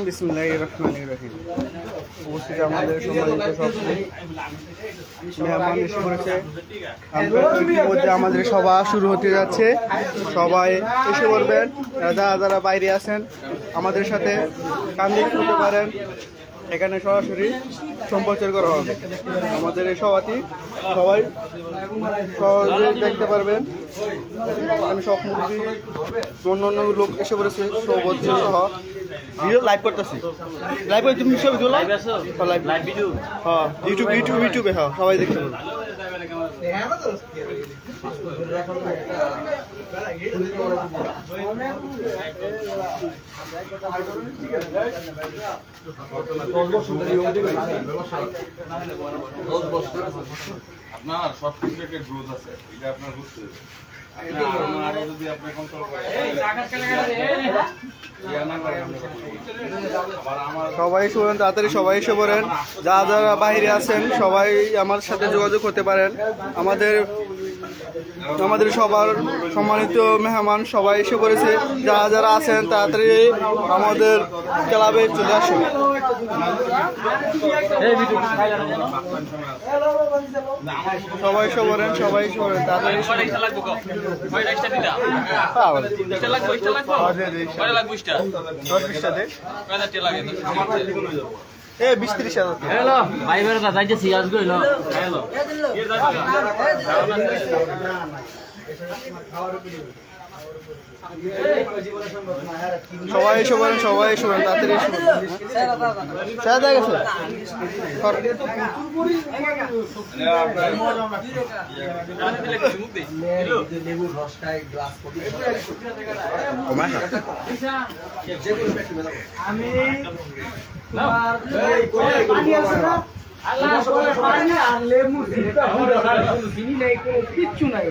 বিসমিল্লাহির রহমানির রহিম। উপস্থিত আমাদের সম্মানিত সব মেহমান এসে পড়েছে। ইতিমধ্যে আমাদের সভা শুরু হতে যাচ্ছে। সবাই এসে পড়বেন। যারা বাইরে আছেন আমাদের সাথে কান্দি করতে পারেন। এখানে সরাসরি সম্প্রচার করা হবে। আমাদের এই সভাটি সবাই সহজে দেখতে পারবেন। আমি সব মুরগি অন্য লোক এসে পড়েছে সৌবত সহ ভিডিও লাইভ করতেছি। লাইভ তুমি ইউটিউবে হ্যাঁ সবাই দেখতে পারবে। আপনার সব কিছু একটা গ্রোথ আছে, এটা আপনার বুঝতে হবে। সবাই শুনেন, তাড়াতাড়ি সবাই এসে পড়েন। যারা বাইরে আছেন সবাই আমার সাথে যোগাযোগ করতে পারেন। আমাদের সবার সম্মানিত মেহমান সবাই এসে পড়েছে। যারা আছেন তাড়াতাড়ি আমাদের ক্লাবে চলে আসুন। সবাই শোভরেন তাড়াতাড়ি সবাই শোভরেন তাড়াতাড়ি কিচ্ছু নাই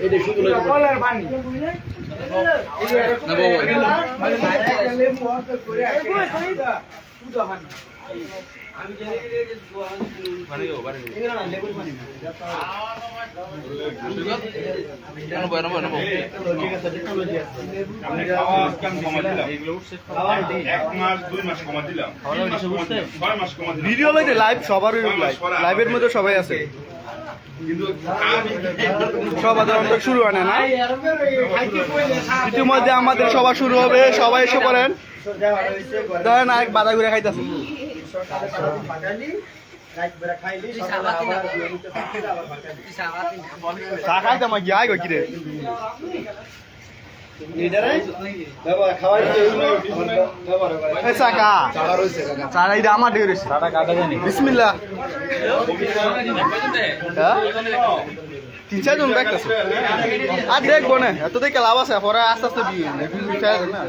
ভিডিও লাইভ সবার লাইভের মধ্যে সবাই আছে। সভা শুরু হয় না ইতিমধ্যে আমাদের সভা শুরু হবে। সবাই এসে পড়েন। ধরেন এক বাধা ঘুরে খাইতেছে চা খাইতাম আয় গো কিরে বিসমিল্লাহ। 3-4 জন দেখতেছে আর দেখবো না, এত দেখে লাভ আছে। পরে আস্তে আস্তে না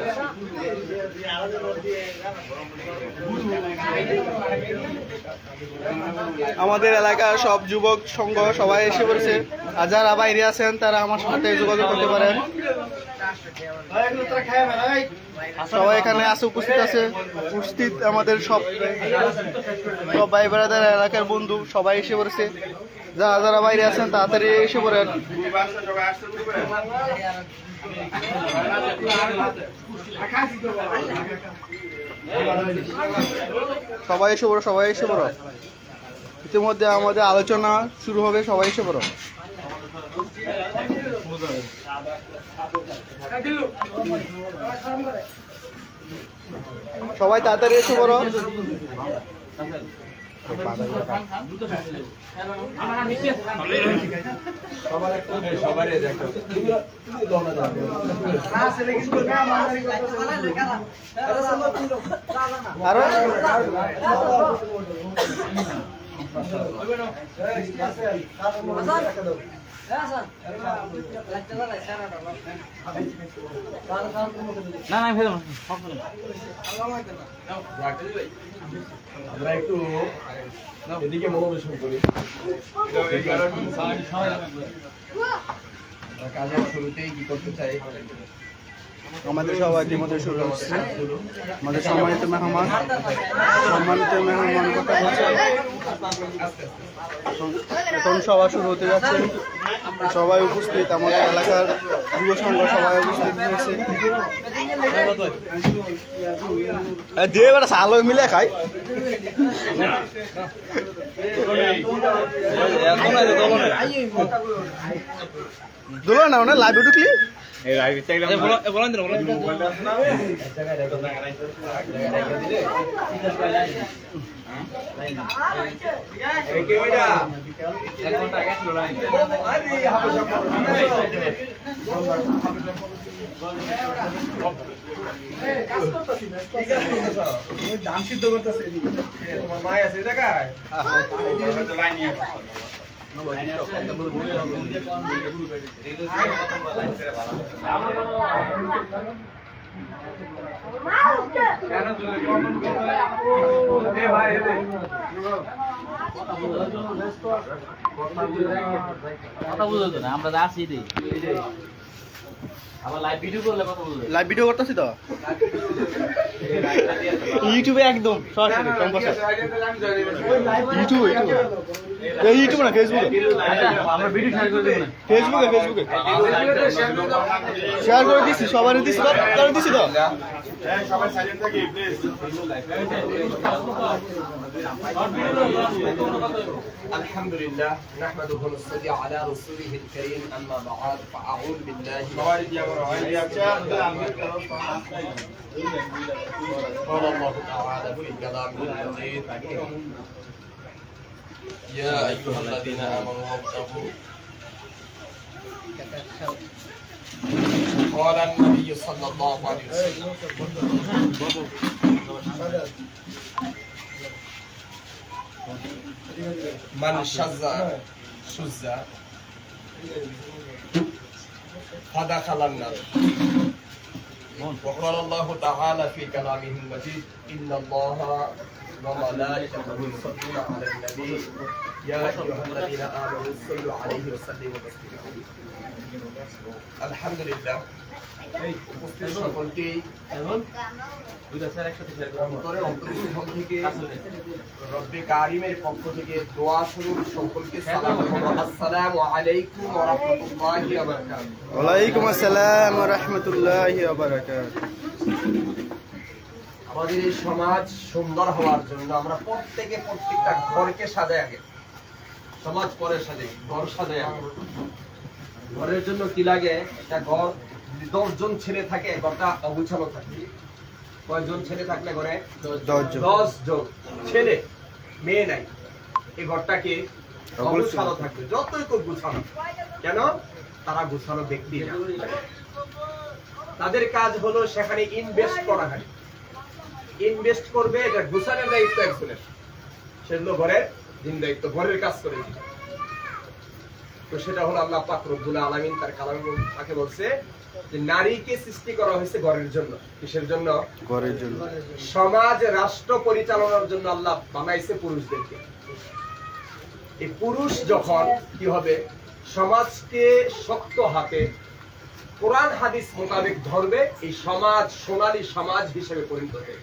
আমাদের এলাকার সব যুবক সংঘ সবাই এসে পড়েছে। আর যারা বাইরে আছেন তারা আমার সাথে যোগাযোগ করতে পারেন। সবাই এখানে আছে, উপস্থিত আমাদের সব ভাই বেড়াদার এলাকার বন্ধু সবাই এসে পড়েছে। যারা বাইরে আছেন তাড়াতাড়ি এসে পড়েন। সবাই এসে পড়ো। ইতিমধ্যে আমাদের আলোচনা শুরু হবে। সবাই এসে পড়ো। সবাই তাড়াতাড়ি এসে পড়ো। আরো আমরা একটু এদিকে মনোবেশন করি। কাজের শুরুতেই কি করতে চাই, আমাদের সবাই ইতিমধ্যে শুরু হচ্ছে। আমাদের সম্মানিত মেহমান কথা বলছে। এখন সভা শুরু হতে যাচ্ছে, সবাই উপস্থিত, আমাদের এলাকার যুব সংঘ সবাই উপস্থিত হয়েছে। যে বেটা সালো মিলে খাই দোলো না মানে লাইভে ঢুকলি দাম সিদ্ধ করতেছে তোমার মায় আছে জায়গায় কথা বুঝতো না আমরা আসি রে আবার লাইভ ভিডিও করলে কথা বুঝবে লাইভ ভিডিও করতেছি তো ইউটিউবে একদম সরাসরি ইউটিউবে না ফেসবুকে আমরা ভিডিও শেয়ার করে দেব না ফেসবুকে শেয়ার করে দিছি সবাই দিছি তো সবাই সাইলেন্ট থাকি প্লিজ। الحمد لله نحمده ونصلي على رسوله الكريم أما بعد فأعوذ بالله قال الله تعالى في كلامه المجيد يا أيها الذين آمنوا اتقوا قال النبي صلى الله عليه وسلم من شذ فدخل النار وقال الله تعالى في كلامه المجيد إن الله وملائكته يصلون على النبي يا أيها الذين آمنوا صلوا عليه وسلموا تسليما الحمد لله উপস্থিত সকলকে অন্তরের অন্তর্ভুক্ত থেকে রব্বে কারিমের পক্ষ থেকে দোয়া স্বরূপ সকলকে সালাম আসসালামু আলাইকুম ওয়া রাহমাতুল্লাহি ওয়া বারাকাতুহু। ওয়ালাইকুম আসসালাম ওয়া রাহমাতুল্লাহি ওয়া বারাকাতুহু। আমাদের এই সমাজ সুন্দর হওয়ার জন্য আমরা প্রত্যেকটা ঘরকে সাজাই আগে, সমাজ পরে সাজাই, ঘর সাজাই আগে। ঘরের জন্য কি লাগে? একটা ঘর 10 জন ছেলে থাকে, ঘরটা অগুছালো থাকে। কয়জন ছেলে থাকলে ঘরে? 10 জন ছেলে, মেয়ে নাই। এই ঘরটাকে অগুছালো থাকবে, যতই খুব গুছানো। কেন? তারা গুছানো ব্যক্তি না। তাদের কাজ হলো সেখানে ইনভেস্ট করা হয়, ইনভেস্ট করবে, এটা গুছানোর দায়িত্ব একজনের, সেগুলো ঘরের দিন দায়িত্ব, ঘরের কাজ করে দিবে। তো সেটা হলো আল্লাহ পাক রব্বুল আলামিন তার কালামে তাকে বলছে যে নারীকে সৃষ্টি করা হয়েছে ঘরের জন্য। কিসের জন্য? ঘরের জন্য। সমাজ রাষ্ট্র পরিচালনার জন্য আল্লাহ বানাইছে পুরুষদেরকে। এই পুরুষ যখন কি হবে, সমাজকে শক্ত হাতে কোরআন হাদিস মোতাবেক ধরবে, এই সমাজ সোনালী সমাজ হিসেবে পরিণত হবে।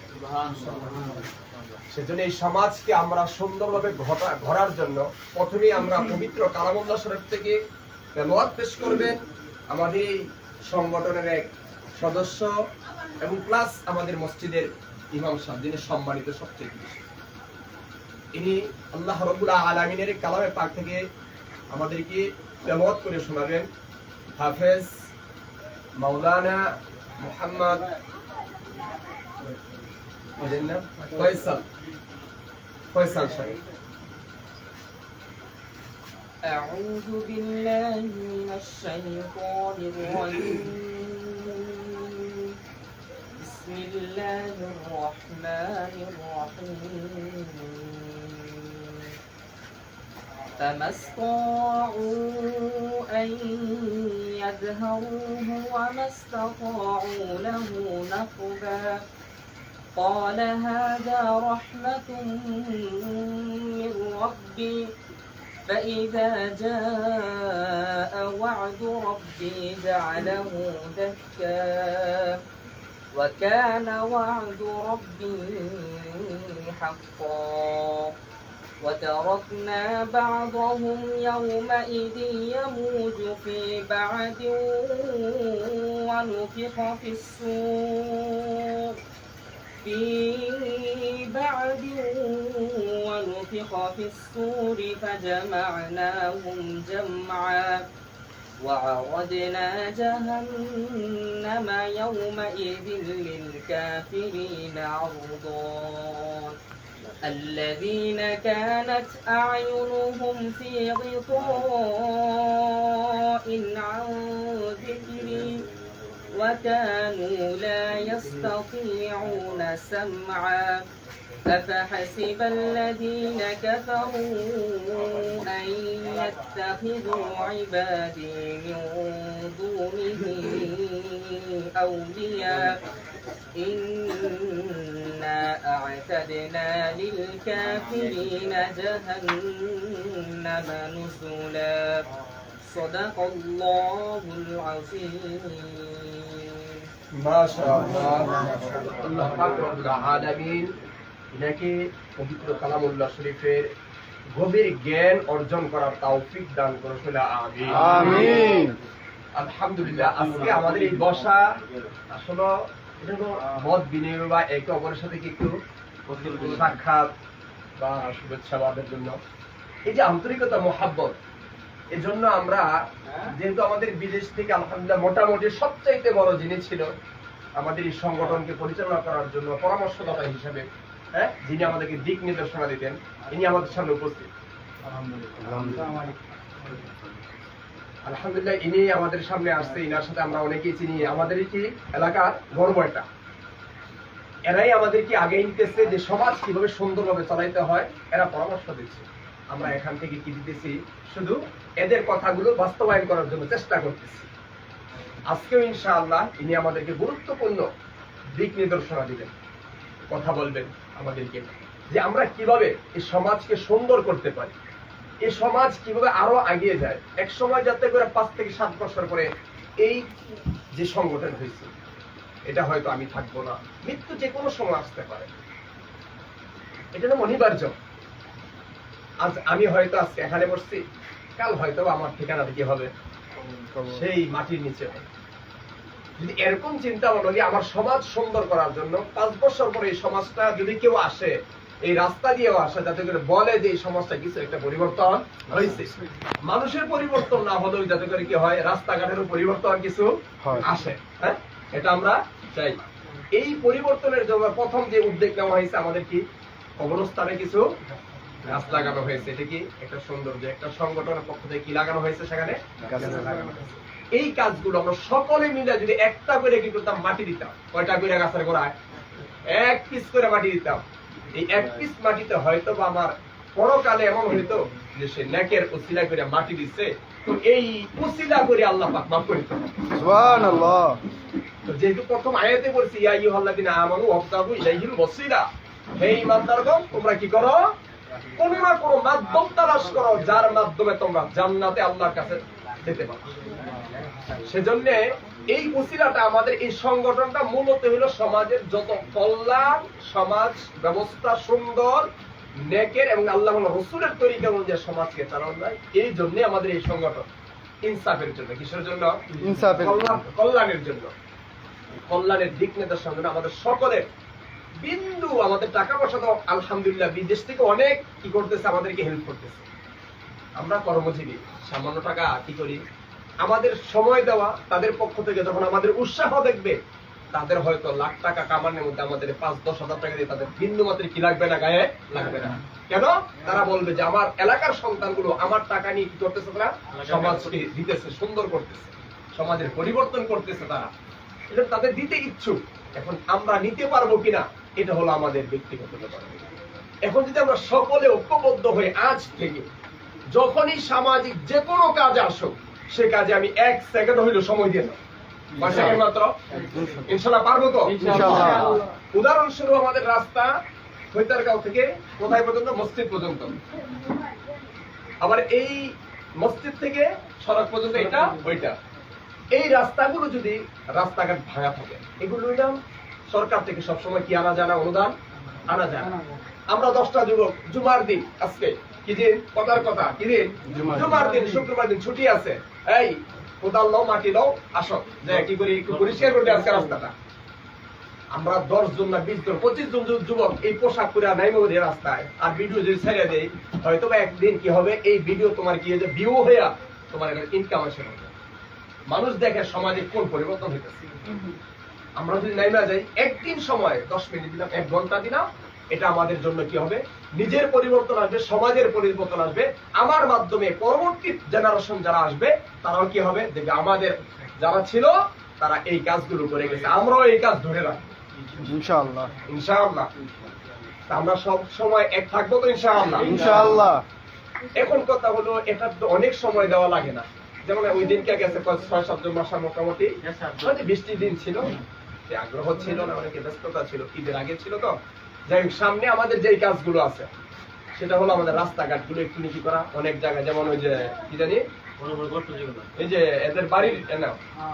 সেজন্য এই সমাজকে আমরা সুন্দরভাবে গড়ার জন্য প্রথমেই আমরা পবিত্র কালামুল্লাহ শরীফ থেকে তেলাওয়াত পেশ করবেন আমাদের এই সংগঠনের এক সদস্য এবং প্লাস আমাদের মসজিদের ইমাম সাহেব, যিনি সম্মানিত সবচেয়ে বেশি। ইনি আল্লাহ রাব্বুল আলামিনের কালামে পাক থেকে আমাদেরকে তেলাওয়াত করে শোনাবেন হাফেজ মাওলানা মুহাম্মদ ফয়সাল সাহেব। أعوذ بالله من الشيطان الرجيم بسم الله الرحمن الرحيم فما استطاعوا أن يظهروه وما استطاعوا له نقبا قال هذا رحمة من ربي فإذا جاء وعد ربي جعله دكا وكان وعد ربي حقا وتركنا بعضهم يومئذ يموج في بعد ونفخ في الصور فجمعناهم جمعا وعرضنا جهنم يومئذ للكافرين عرضا الذين كانت أعينهم في غطاء عن ذكري وكانوا لا يستطيعون سمعا أفحسب الذين كفروا أن يتخذوا عبادي من دونه أولياء إنا أعتدنا للكافرين جهنم نزلا صدق الله العظيم মাশাআল্লাহ আল্লাহ পাক রব্বুল আলামিন ইনাকে পবিত্র কালামুল্লাহ শরীফের গভীর জ্ঞান অর্জন করার তৌফিক দান করুন আমিন আমিন। আলহামদুলিল্লাহ আজকে আমাদের এই বসা আসলে এটা হলো মত বিনিময় বা একে অপরের সাথে কি একটু সাক্ষাৎ বা শুভেচ্ছা বাদের জন্য এই যে আন্তরিকতা মোহাব্বত এই জন্য আমরা যেহেতু আমাদের বিদেশ থেকে আলহামদুলিল্লাহ মোটামুটি সবচাইতে বড় যিনি ছিল আমাদের এই সংগঠনকে পরিচালনা করার জন্য পরামর্শদাতা হিসেবে, হ্যাঁ, যিনি আমাদেরকে দিক নির্দেশনা দিতেন, ইনি আমাদের সামনে উপস্থিত। আলহামদুলিল্লাহ ইনি আমাদের সামনে আসছে, ইনার সাথে আমরা অনেকেই চিনি। আমাদের কি এলাকার গর্ব এটা। এরাই আমাদেরকে আগে নিতেছে যে সমাজ কিভাবে সুন্দরভাবে চালাইতে হয়, এরা পরামর্শ দিচ্ছে। আমরা এখান থেকে কি দিতেছি, শুধু এদের কথাগুলো বাস্তবায়ন করার জন্য চেষ্টা করতেছি। আজকেও ইনশাআল্লাহ ইনি আমাদেরকে গুরুত্বপূর্ণ দিক নির্দেশনা দিবেন, কথা বলবেন আমাদেরকে যে আমরা কিভাবে এই সমাজকে সুন্দর করতে পারি, এই সমাজ কিভাবে আরো এগিয়ে যায়। এক সময় যাতে করে 5 থেকে 7 বছর পরে এই যে সংগঠন হয়েছে এটা হয়তো আমি থাকবো না, মৃত্যু যে কোনো সময় আসতে পারে, এটা তো অনিবার্য। আজ আমি হয়তো আজকে এখানে বসছি, কাল হয়তো আমার ঠিকানা কি হবে, সেই মাটির নিচে হবে। যদি এরকম চিন্তা হলো যে আমার সমাজ সুন্দর করার জন্য 5 বছর পরে এই সমাজটা যদি কেউ আসে, এই রাস্তা দিয়েও আসে, যাতে করে বলে যে এই সমাজটা কিছু একটা পরিবর্তন হয়েছে। মানুষের পরিবর্তন না হলেও যাতে করে কি হয়, রাস্তাঘাটেরও পরিবর্তন কিছু আসে। হ্যাঁ, এটা আমরা চাই। এই পরিবর্তনের জন্য প্রথম যে উদ্যোগ নেওয়া হয়েছে, আমাদের কি কবরস্থানে কিছু গাছ লাগানো হয়েছে। এটা কি একটা সৌন্দর্য, একটা সংগঠনের পক্ষ থেকে কি লাগানো হয়েছে, সেখানে গাছ লাগানো হয়েছে। এই কাজগুলো আমরা সকলে মিলে যদি একটা করে কি করতাম, মাটি দিতাম। কয়টা করে গাছের গোড়ায় 1 পিস করে মাটি দিতাম। এই 1 পিস মাটিতে হয়তো বা আমার পরকালে এমন হইতো যে সে নেকের উসিলা করে মাটি দিচ্ছে, তো এই উসিলা করে আল্লাহ পাক মাফ করে দিতেন। সুবহানাল্লাহ। তো যেহেতু প্রথম আয়াতে বলছি ইয়া আইয়ুহাল্লাযিনা আমানু ওয়াবতাগু ইলাইহিল ওয়াসিলা, হে ঈমানদারগণ তোমরা কি করো, কোন না কোন মাধ্যম তালাশ করো যার মাধ্যমে তোমরা জান্নাতে আল্লাহর কাছে যেতে পারো। সেজন্য এই ওসিলাটা আমাদের এই সংগঠনটা মূলত হলো সমাজের যত কল্যাণ, সমাজ ব্যবস্থা সুন্দর, নেকের এবং আল্লাহ রাসূলের তরিকা অনুযায়ী সমাজকে চালানো যায়। এই জন্য আমাদের এই সংগঠন ইনসাফের জন্য, কিসের জন্য, ইনসাফের কল্যাণের জন্য, কল্যাণের দিক নির্দেশনা জন্য আমাদের সকলের বিন্দু, আমাদের টাকা পয়সা তো আলহামদুলিল্লাহ বিদেশ থেকে অনেক কি করতেছে, আমাদেরকে হেল্প করতেছে। আমরা কর্মজীবী, সামান্য টাকা কি করি, আমাদের সময় দেওয়া তাদের পক্ষ থেকে যখন আমাদের উৎসাহ দেখবে, তাদের হয়তো লাখ টাকা কামানোর মধ্যে আমাদের 5-10 হাজার টাকা দিয়ে তাদের বিন্দু মাত্র কি লাগবে না, গায়ে লাগবে না। কেন? তারা বলবে যে আমার এলাকার সন্তানগুলো আমার টাকা নিয়ে কি করতেছে, তারা সমাজকে দিতেছে, সুন্দর করতেছে, সমাজের পরিবর্তন করতেছে। তারা এটা তাদের দিতে ইচ্ছুক। এখন আমরা নিতে পারবো কিনা, এটা হলো আমাদের ব্যক্তিগত ব্যাপার। এখন যদি আমরা সকলে ঐক্যবদ্ধ হয়ে আজ থেকে যখনই সামাজিক যে কোনো কাজ আসুক, সে কাজে আমি 1 সেকেন্ড হইলো সময় দিয়ে দেব, 5 সেকেন্ড মাত্র, ইনশাআল্লাহ পারবো তো? ইনশাআল্লাহ। উদাহরণস্বরূপ আমাদের রাস্তা হৈতারগাঁও থেকে কোথায় পর্যন্ত, মসজিদ পর্যন্ত। আবার এই মসজিদ থেকে সড়ক পর্যন্ত এটা ওইটা, এই রাস্তাগুলো যদি রাস্তাঘাট ভাঙা থাকে, এগুলো এটা সরকার থেকে সবসময় কি আনা যায় না, অনুদান আনা যায় না। আমরা 10টা যুবক জুমার দিন, আজকে কি দিন, কথার কথা কি দিন, জুমার দিন, শুক্রবার দিন ছুটি আছে, এই কোদাল লও, মাটি লও, আসো যে কি করি একটু পরিষ্কার করে আজকে রাস্তাটা। আমরা 10 জন না 20 জন 25 জন যুবক এই পোশাক পরে নাইমো রাস্তায়, আর ভিডিও যদি ছেড়ে দেয়, হয়তো বা একদিন কি হবে, এই ভিডিও তোমার কি যে ভিউ হইয়া তোমার ইনকাম আসে, মানুষ দেখে সমাজে কোন পরিবর্তন হইতেছে। আমরা যদি নাইমা যাই, একদিন সময় 10 মিনিট দিলাম, 1 ঘন্টা দিলাম, এটা আমাদের জন্য কি হবে, নিজের পরিবর্তন আসবে, সমাজের পরিবর্তন আসবে। আমার মাধ্যমে পরবর্তী জেনারেশন যারা আসবে তারাও কি হবে, দেখবে আমাদের যারা ছিল তারা এই কাজগুলো করে গেছে, আমরাও এই কাজ ধরে রাখবো ইনশাআল্লাহ। ইনশাআল্লাহ। তা আমরা সব সময় এক থাকবো তো ইনশাআল্লাহ। ইনশাআল্লাহ। এখন কথা হলো, এটা তো অনেক সময় দেওয়া লাগে না। যেমন ওই দিনকে গেছে 6-7 মাসের মোটামুটি, হয়তো বৃষ্টির দিন ছিল, সে আগ্রহ ছিল না, অনেকে ব্যস্ততা ছিল, ঈদের আগে ছিল। তো যাই হোক, সামনে আমাদের যেই কাজগুলো আছে সেটা হলো আমাদের রাস্তাঘাটগুলো একটু নিকি করা। অনেক জায়গায় যেমন ওই যে কি জানি, এই যে এদের বাড়ির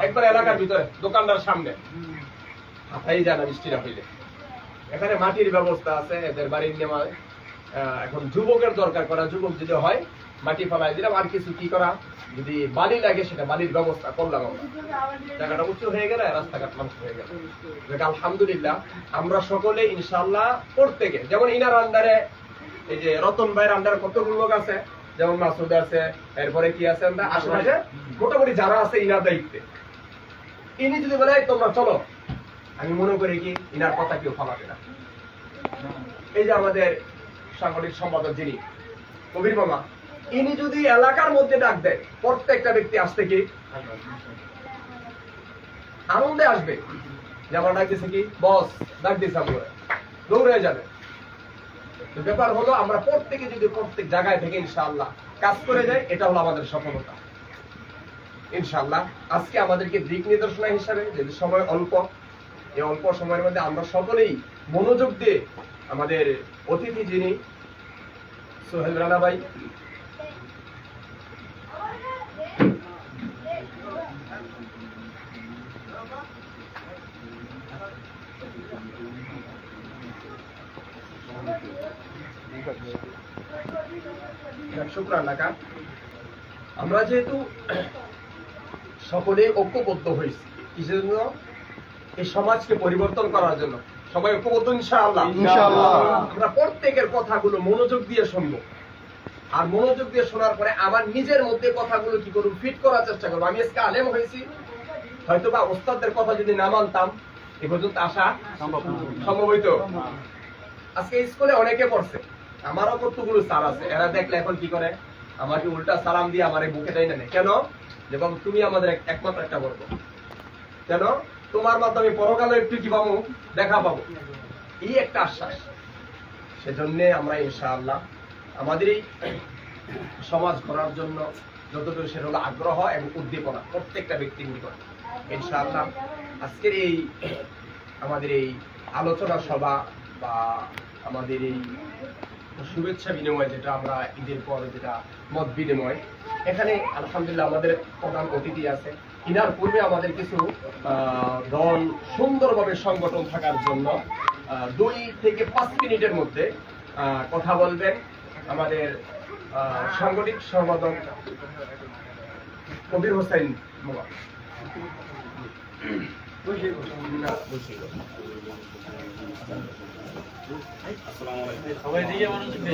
একবার এলাকার ভিতরে দোকানদার সামনে হাতাই যায় না বৃষ্টিটা হইলে, এখানে মাটির ব্যবস্থা আছে, এদের বাড়ির নেওয়া। এখন যুবকের দরকার করা, যুবক যদি হয় মাটি ফেলাই দিলাম, আর কিছু কি করা, যদি বালি লাগে সেটা বালির ব্যবস্থা করলাম। আমরা জায়গাটা উঁচু হয়ে গেলে রাস্তাঘাট মানুষ হয়ে গেল। আলহামদুলিল্লাহ আমরা সকলে ইনশাআল্লাহ প্রত্যেকে, যেমন ইনার আন্ডারে এই যে রতন ভাইয়ের আন্ডারে কতগুলো লোক আছে, যেমন মাসুদ আছে, এরপরে কি আছে, আমরা আশেপাশে মোটামুটি যারা আছে ইনার দায়িত্বে, ইনি যদি বলে তোমরা চলো, আমি মনে করি কি ইনার কথা কেউ ফালাবে না। এই যে আমাদের সাংগঠনিক সম্পাদক যিনি কবির মামা, ইনি যদি এলাকার মধ্যে ডাক দেয়, প্রত্যেকটা ব্যক্তি আসতে কি আনন্দে আসবে, যেমন ডাক দিছে কি বস ডাক দিছে, আমরা দৌড়ে যাবে। ব্যাপার হলো আমরা প্রত্যেকে যদি প্রত্যেক জায়গায় থেকে ইনশাআল্লাহ কাজ করে যাই, এটা হলো আমাদের সফলতা ইনশাআল্লাহ। আজকে আমাদেরকে দিক নির্দেশনা হিসাবে, যদি সময় অল্প, এই অল্প সময়ের মধ্যে আমরা সকলেই মনোযোগ দিয়ে আমাদের অতিথি যিনি সোহেল রানা ভাই, শুকরান ঢাকা, আমরা যেহেতু সকলে ঐক্যবদ্ধ হয়েছি কিসের জন্য, এই সমাজকে পরিবর্তন করার জন্য, সবাই ঐক্যবদ্ধ ইনশাআল্লাহ। ইনশাআল্লাহ। আমরা প্রত্যেকের কথাগুলো মনোযোগ দিয়ে শুনবো, আর মনোযোগ দিয়ে শোনার পরে আমার নিজের মধ্যে কথাগুলো কি করবো, ফিট করার চেষ্টা করবো। আমি আজকে আলেম হয়েছি, হয়তো বা ওস্তাদদের কথা যদি না মানতাম এ পর্যন্ত আসা সম্ভব হইতো। আজকে স্কুলে অনেকে পড়ছে, আমারও কতগুলো স্যার আছে, এরা দেখলে এখন কি করে, আমাকে উল্টা সালাম দিয়ে আমার এই বুকে দেয় না। কেন? যে বাবু তুমি আমাদের একমাত্র একটা বর্গ, কেন তোমার মাধ্যমে পরকালে একটু কি পাবো, দেখা পাবো, এই একটা আশ্বাস। সেজন্য আমরা ইনশাআল্লাহ আমাদের এই সমাজ করার জন্য যতটুকু সেটা হলো আগ্রহ এবং উদ্দীপনা প্রত্যেকটা ব্যক্তির নিকট ইনশাআল্লাহ। আজকের এই আমাদের এই আলোচনা সভা বা আমাদের এই শুভেচ্ছা বিনিময়, যেটা আমরা ঈদের পর যেটা মত বিনিময়, এখানে আলহামদুলিল্লাহ আমাদের প্রধান অতিথি আছে। ইনার পূর্বে আমাদের কিছু দল সুন্দরভাবে সংগঠন থাকার জন্য 2 থেকে 5 মিনিটের মধ্যে কথা বলবেন আমাদের সাংগঠনিক সম্পাদক কবির হোসেন মামা।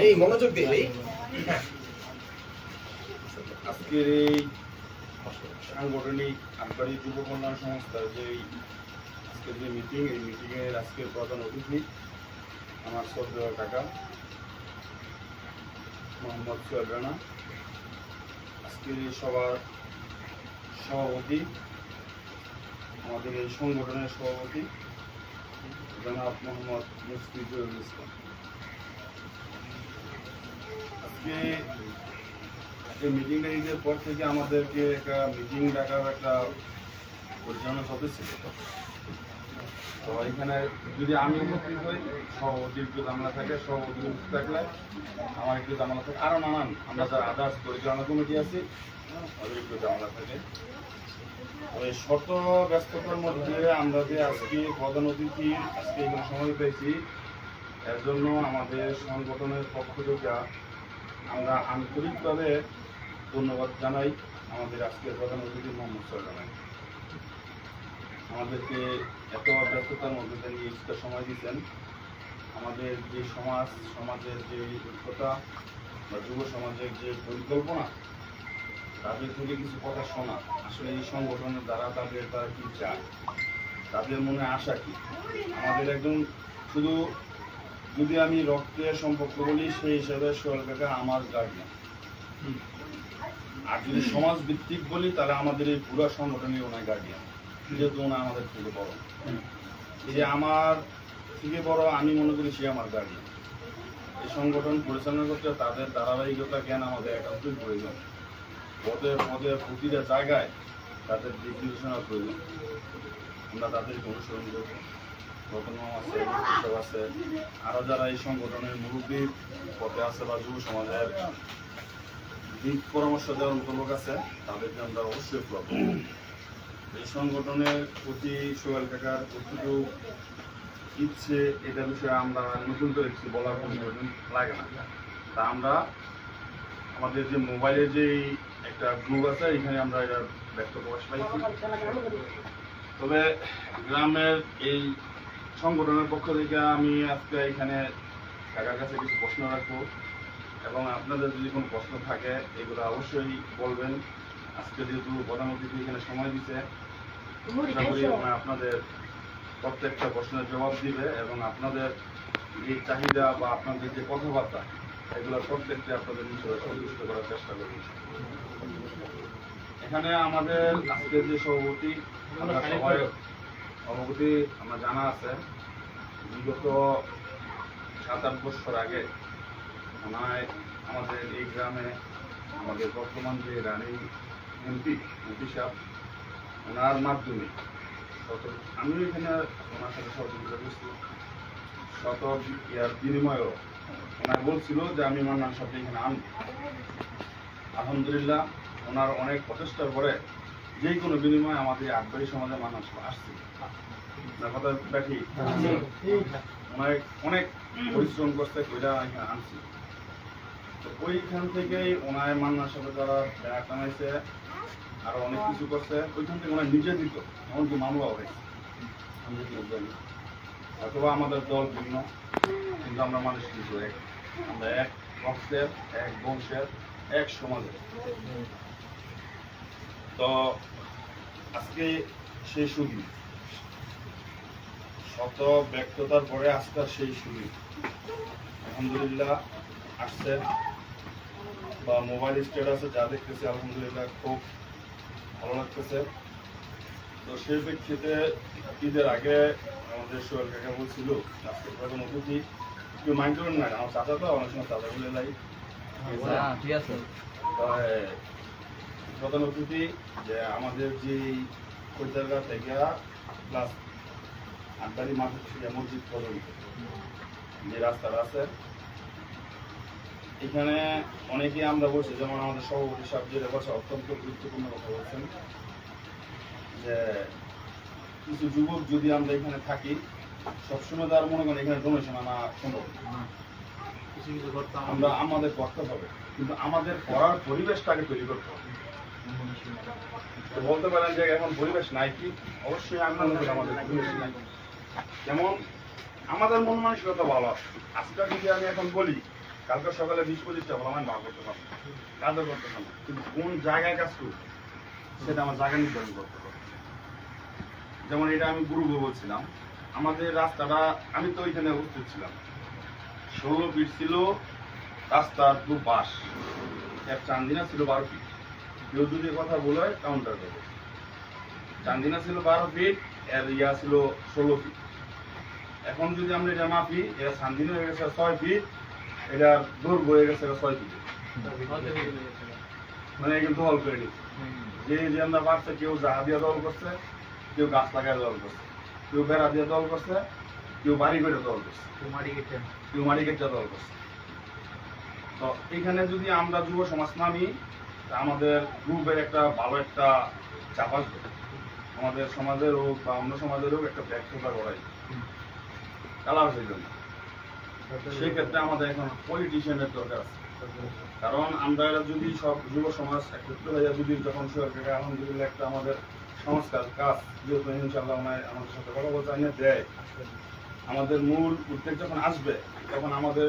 এই মনোযোগ দিয়ে আজকের এই সাংগঠনিক আটবাড়ি যুব কল্যাণ সংস্থার যে আজকের যে মিটিং, এই মিটিংয়ের আজকের প্রধান অতিথি আমার শ্রদ্ধেয় কাকা মোহাম্মদ সোহেল রানা, আজকের এই সভার সভাপতি, আমাদের এই সংগঠনের সভাপতি জনাব মোহাম্মদ মুফতিজুল ইসলাম। আজকে এই মিটিংটা ঈদের পর থেকে আমাদেরকে একটা মিটিং ডাকার একটা পরিচালনা সদস্য ছিল। তো এখানে যদি আমি উপকৃত হই, সভাপতি একটু ঝামেলা থাকে, সভাপতি উপস্থিত থাকলে আমার একটু ঝামেলা থাকে, আরো নানান আমরা যারা আদার্স পরিচালনা কমিটি আছি ওদের একটু ঝামেলা থাকে। ওই শত ব্যস্ততার মধ্যে আমরা যে আজকে প্রধান অতিথি আজকে এখানে সময় পেয়েছি, এর জন্য আমাদের সংগঠনের পক্ষ থেকে আমরা আন্তরিকভাবে ধন্যবাদ জানাই আমাদের আজকের প্রধান অতিথি মোহাম্মদ সরকার। আমাদেরকে এত ব্যস্ততার মধ্যে দিয়ে কিছুটা সময় দিচ্ছেন। আমাদের যে সমাজের যে ঐক্যতা বা যুব সমাজের যে পরিকল্পনা, তাদের থেকে কিছু কথা শোনা, আসলে এই সংগঠনের দ্বারা তারা কি চায়, তাদের মনে আশা কি। আমাদের একদম শুধু যদি আমি রক্তের সম্পর্ক বলি, সেই হিসাবে সোহেল কাকা আমার গার্ডিয়ান। আর যদি সমাজ ভিত্তিক বলি, তাহলে আমাদের এই পুরো সংগঠনের ওনার গার্ডিয়ান, যেহেতু ওনা আমাদের থেকে বড়। যে আমার থেকে বড়, আমি মনে করি সে আমার গার্ডিয়ান। এই সংগঠন পরিচালনা করতে তাদের ধারাবাহিকতা জ্ঞান আমাদের একান্তই প্রয়োজন। পদে পদে প্রতিটা জায়গায় তাদের দিক নির্দেশনার প্রয়োজন। আমরা তাদেরকে অনুসরণ করব। রতন আছে, কৃষক আছে, আরও যারা এই সংগঠনের মুরব্বীর পথে আছে বা যুব সমাজের দিক পরামর্শ দেওয়ার মতো লোক আছে, তাদেরকে আমরা অবশ্যই ফলো করব। এই সংগঠনের প্রতি সোহেল কাকার কতটুকু ইচ্ছে, এটা বিষয়ে আমরা নতুন করে কিছু বলার কোনো লাগে না। তা আমরা আমাদের যে মোবাইলের যে একটা গ্রুপ আছে, এখানে আমরা এটা ব্যক্ত প্রকাশ পাইছি। তবে গ্রামের এই সংগঠনের পক্ষ থেকে আমি আজকে এখানে কাকার কাছে কিছু প্রশ্ন রাখবো, এবং আপনাদের যদি কোনো প্রশ্ন থাকে এগুলো অবশ্যই বলবেন। আজকে যেহেতু প্রধান অতিথি এখানে সময় দিচ্ছে, আশা করি আপনাদের প্রত্যেকটা প্রশ্নের জবাব দিবে, এবং আপনাদের যে চাহিদা বা আপনাদের যে কথাবার্তা, এগুলো প্রত্যেকটা আপনাদের বিষয়ে সন্তুষ্ট করার চেষ্টা করবেন। এখানে আমাদের আজকের যে সভাপতি, আমরা সবাই সভাপতি আমরা জানা আছে, বিগত 7-8 বছর আগে ওনায় আমাদের এই গ্রামে আমাদের বর্তমান যে রানী এমপি সাহেব, ওনার মাধ্যমে আমিও এখানে ওনার সাথে সহযোগিতা করছি। ইয়ার বিনিময়েও ওনার বলছিল যে আমি মান্নান সাহেবকে এখানে আনব। আলহামদুলিল্লাহ ওনার অনেক প্রচেষ্টার পরে যে কোনো বিনিময়ে আমাদের আটবাড়ি সমাজে মান্নান সাহেব আসছে। কথা দেখি অনেক পরিশ্রম করতে কইরা এখানে আনছি। তো ওইখান থেকেই ওনার মান্নার সাথে যারা ব্যাগ টানাইছে, আরো অনেক কিছু করছে, ওইখান থেকে ওনার নিজে দিত, এমনকি মামলাও হয়েছে। আমি যদি জানি অথবা আমাদের দল ভিন্ন, কিন্তু আমরা মানুষ কিন্তু এক, আমরা এক রক্তের, এক বংশের, এক সমাজের। তো আজকে সেই সুদিন, শত ব্যক্ততার পরে আজকাল সেই সুদিন আলহামদুলিল্লাহ আসছে, বা মোবাইল স্ট্যাটাসে যা দেখতেছে আলহামদুলিল্লাহ খুব ভালো লাগতেছে। তো সেই প্রেক্ষিতে ঈদের আগে আমাদের সোহেল কাকা বলছিল আজকে প্রথম অতিথি, কেউ মাইন্ড করবেন না, আমার চাচা তো অনেক সময় চাচা বলে যাই, ঠিক আছে। প্রধান অতিথি যে আমাদের যে কৈতারগা থেকে প্লাস আটবাড়ি মাঠের থেকে মসজিদ পর্যন্ত যে রাস্তাটা আছে, এখানে অনেকেই আমরা বলছি, যেমন আমাদের সভাপতি সাহেব যেটা বলছে অত্যন্ত গুরুত্বপূর্ণ কথা বলছেন, যে কিছু যুবক যদি আমরা এখানে থাকি, সবসময় তার মনে করেন এখানে ডোনেশন আনা সম্ভব, আমরা আমাদের করতে হবে, কিন্তু আমাদের করার পরিবেশটাকে তৈরি করতে হবে। বলতে পারেন যে এখন পরিবেশ নাই কি, অবশ্যই আমি মনে করি আমাদের পরিবেশ নাই। যেমন আমাদের মন মানসিকতা ভালো আছে, আজকে যদি আমি এখন বলি কালকে সকালে 20-25টা ভালো আমি ভাগ করতে পারবো, কাজও করতে পারবো, কিন্তু কোন জায়গায় কাজ করবো সেটা আমার জায়গা নির্ধারণ করতে পারবো। যেমন এটা আমি গুরুব বলছিলাম, আমাদের রাস্তাটা, আমি তো ওইখানে উপস্থিত ছিলাম, 16 ফিট ছিল রাস্তার দু পাশ, এক চান্দিনা ছিল 12 ফিট। কেউ যদি কথা বলে কাউন্টার দেবে, চান্দিনা ছিল 12 ফিট, এর ইয়া ছিল 16 ফিট। এখন যদি আমরা এটা মাপি, এটা চান্দিনা হয়ে গেছে 6 ফিট, এটার দৈর্ঘ্য হয়ে গেছে 6 ফিট, মানে কিন্তু দল করে নিচ্ছে। যে আমরা পারছে, কেউ জাহা দিয়ে দল করছে, কেউ গাছ লাগায় দল করছে। কেউ বেড়া দিয়ে দল করছে, কেউ বাড়ি করে দল করছে, কেউ মারি কেটে দল করছে। তো এখানে যদি আমরা যুব সমাজ নামি, তা আমাদের গ্রুপের একটা ভালো একটা চাপ আসবে, আমাদের সমাজের হোক বা অন্য সমাজের হোক একটা ব্যর্থতা করাই কালার হয়ে যাবে। সেই ক্ষেত্রে আমাদের এখন পলিটিশিয়ানের দরকার আছে। কারণ আমরা এরা যদি সব যুব সমাজ একত্রিত হয়ে যদি যখন সরকার আলহামদুলিল্লাহ একটা আমাদের সংস্কার কাজ যেহেতু ইনশাআল্লাহ আমাদের সাথে কথা বলতে আইনে দেয়, আমাদের মূল উদ্যোগ যখন আসবে তখন আমাদের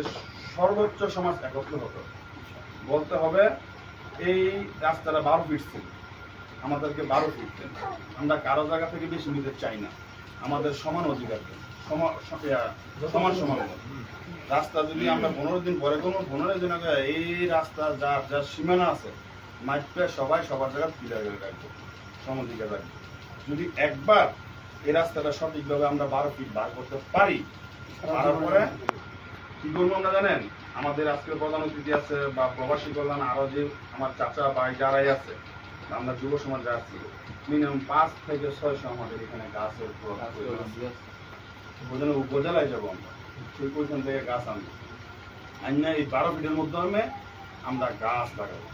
সর্বোচ্চ সমাজ একত্র হতে বলতে হবে এই রাস্তাটা 12 ফিট ছিল, আমাদেরকে 12 ফিট দেন। আমরা কারো জায়গা থেকে বেশি নিতে চাই না, আমাদের সমান অধিকার দেন, সমান সমান রাস্তা যদি আমরা 15 দিন পরে কোনো 15 দিন আগে এই রাস্তা যার যার সীমানা আছে মাইপে সবাই সবার জায়গা ক্লিয়ার করে রাখবো, সমধিকার রাখবো। যদি একবার এই রাস্তাটা সঠিকভাবে আমরা 12 ফিট বার করতে পারি, তারপরে কি করবো আমরা জানেন, আমাদের আজকের প্রধান অতিথি আছে বা প্রবাসী কল্যাণ আরো যে আমার চাচা ভাই যারাই আছে, আমরা যুব সমাজ যা আছি, মিনিমাম 5 থেকে 600 আমাদের এখানে গাছের উপজেলায় যাবো আমরা, সেই ওইখান থেকে গাছ আনবো, আইনা এই 12 ফিটের মাধ্যমে আমরা গাছ লাগাবো।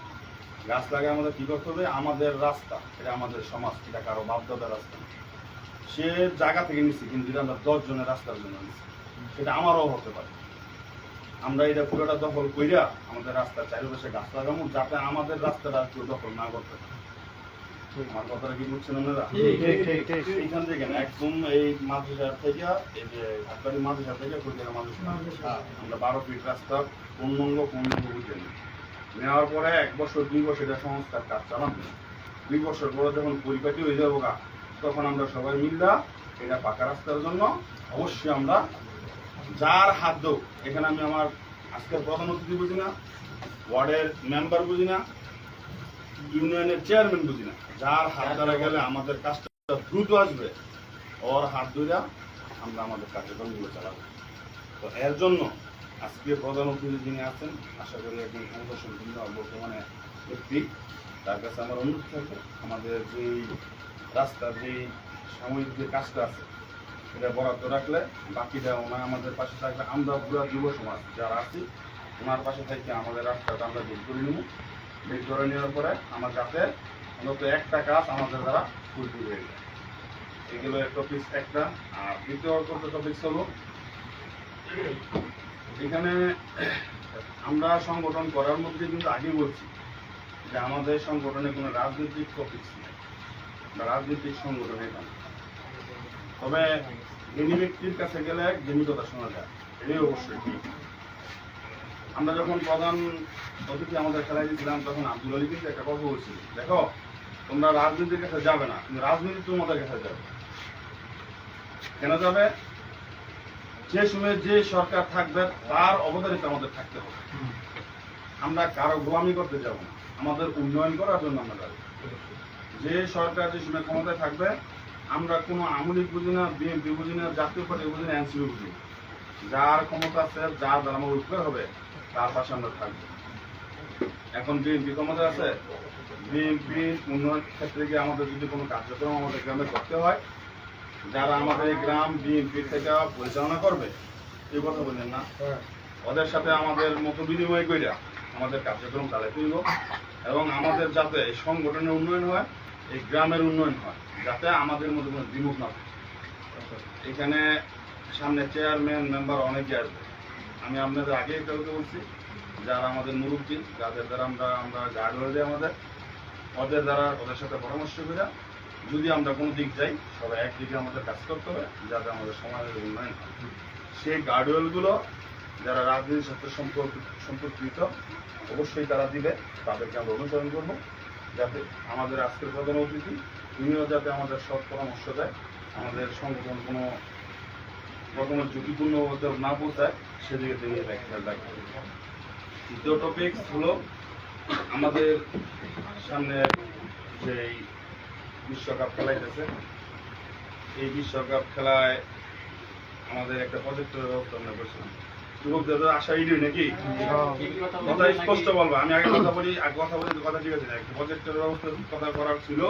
গাছ লাগাই আমাদের কি করতে হবে, আমাদের রাস্তা এটা আমাদের সমাজ, এটা কারো বাধ্যতার রাস্তা সে জায়গা থেকে নিচ্ছি, কিন্তু এটা আমরা 10 জনের রাস্তার জন্য নিচ্ছি, সেটা আমারও হতে পারে। আমরা এটা পুরোটা দখল কইরা আমাদের রাস্তার চারিপাশে গাছ লাগাবো, যাতে আমাদের রাস্তাটা কেউ দখল না করতে পারে। আমার কথাটা কি বুঝছেন আপনারা? এইখান থেকে না একদম এই মাদ্রাসা থেকে, এই যে হাটবাড়ি মাদ্রাসা থেকে মাদ্রাসা আমরা 12 ফিট রাস্তা কোন বুঝে নিই। নেওয়ার পরে 1 বছর 2 বছর এটা সংস্কার কাজ চালাবো। 2 বছর পরে যখন পরিপাটি হয়ে যাবো গা, তখন আমরা সবাই মিললা এটা পাকা রাস্তার জন্য অবশ্যই আমরা যার হাত দেব, এখানে আমি আমার আজকের প্রধান অতিথি বুঝি না, ওয়ার্ডের মেম্বার বুঝি না, ইউনিয়নের চেয়ারম্যান বুঝি না, যার হাত ধরা গেলে আমাদের কাজটা দ্রুত আসবে, ওর হাত ধরে আমরা আমাদের কার্যক্রমগুলো চালাবো। তো এর জন্য আজকে প্রধান অতিথি যিনি আছেন, আশা করি একজন ক্ষমতা সম্পন্ন বর্তমানে ব্যক্তি, তার কাছে আমার অনুরোধ থাকবে আমাদের যেই রাস্তার যেই সাময়িক যে কাজটা আছে এটা বরাদ্দ রাখলে বাকিটা ওনার আমাদের পাশে থাকলে আমরা পুরো যুব সমাজ যারা আছি ওনার পাশে থেকে আমাদের রাস্তাটা আমরা বের করে নেব। বের করে নেওয়ার পরে আমার কাছে অন্তত একটা কাজ আমাদের দ্বারা ফুলফিল হয়ে যায়। এগুলো টপিক একটা। আর দ্বিতীয় টপিক হলো এখানে আমরা সংগঠন করার মধ্যে কিন্তু আগে বলছি যে আমাদের সংগঠনে কোনো রাজনৈতিক টপিক নেই বা রাজনৈতিক সংগঠন এখানে। তবে জ্ঞানী ব্যক্তির কাছে গেলে জ্ঞানী কথা শোনা যায়, এটাই অবশ্যই ঠিক। আমরা যখন প্রধান অতিথি আমাদের খেলায় দিয়েছিলাম তখন আব্দুল আলী কিন্তু একটা কথা বলছিল, দেখো তোমরা রাজনীতির কাছে যাবে না, কিন্তু রাজনীতি তোমাদের কাছে যাবে। কেন যাবে? যে সময় যে সরকার থাকবে তার অবদারিত আমাদের থাকতে হবে। আমরা কারো গোলামি করতে যাব না, আমাদের উন্নয়ন করার জন্য আমরা যাবো। যে সরকার যে সময় ক্ষমতায় থাকবে আমরা কোনো আমলিক বুঝি না, বিএনপি বুঝি না, জাতীয় পার্টি বুঝি না, এনসিপি বুঝি না, যার ক্ষমতা আছে যার দ্বারা আমার উপকার হবে তার পাশে আমরা থাকবো। এখন বিএনপি ক্ষমতা আছে, বিএনপির উন্নয়ন ক্ষেত্রে গিয়ে আমাদের যদি কোনো কার্যক্রম আমাদের গ্রামে করতে হয়, যারা আমাদের গ্রাম বিএনপি থেকে পরিচালনা করবে এই কথা বললেন না, ওদের সাথে আমাদের মত বিনিময় করে আমাদের কার্যক্রম চালাতে হইব এবং আমাদের যাতে এই সংগঠনের উন্নয়ন হয়, এই গ্রামের উন্নয়ন হয়, যাতে আমাদের মধ্যে কোনো দ্বিমত না থাকে। এখানে সামনে চেয়ারম্যান মেম্বার অনেকে আসবে। আমি আপনাদের আগে কাউকে বলছি যারা আমাদের মুরব্বী, যাদের দ্বারা আমরা গার্ড হয়ে যাই, ওদের দ্বারা ওদের সাথে পরামর্শ করে যদি আমরা কোনো দিক যাই সবাই একদিকে আমাদের কাজ করতে হবে যাতে আমাদের সমাজের উন্নয়ন হয়। সেই গার্ডওয়েলগুলো যারা রাজনীতির সাথে সম্পর্কিত অবশ্যই তারা দিবে, তাদেরকে আমরা অনুসরণ করব, যাতে আমাদের আজকের প্রধান অতিথি তিনিও যাতে আমাদের সৎ পরামর্শ দেয়, আমাদের সংগঠন কোনো রকমের ঝুঁকিপূর্ণ হতে না পৌঁছায় সেদিকে তিনি খেয়াল রাখবেন। দ্বিতীয় টপিক হলো আমাদের সামনে যেই বিশ্বকাপ খেলাইতেছে, এই বিশ্বকাপ খেলায় আমাদের একটা প্রজেক্টের ব্যবস্থা আমরা করছিলাম। যুবকদের আশা ইডি নাকি কথা স্পষ্ট বলবো, আমি আগে কথা বলি কথা ঠিক আছে না, একটা প্রজেক্টের ব্যবস্থা কথা করার ছিল।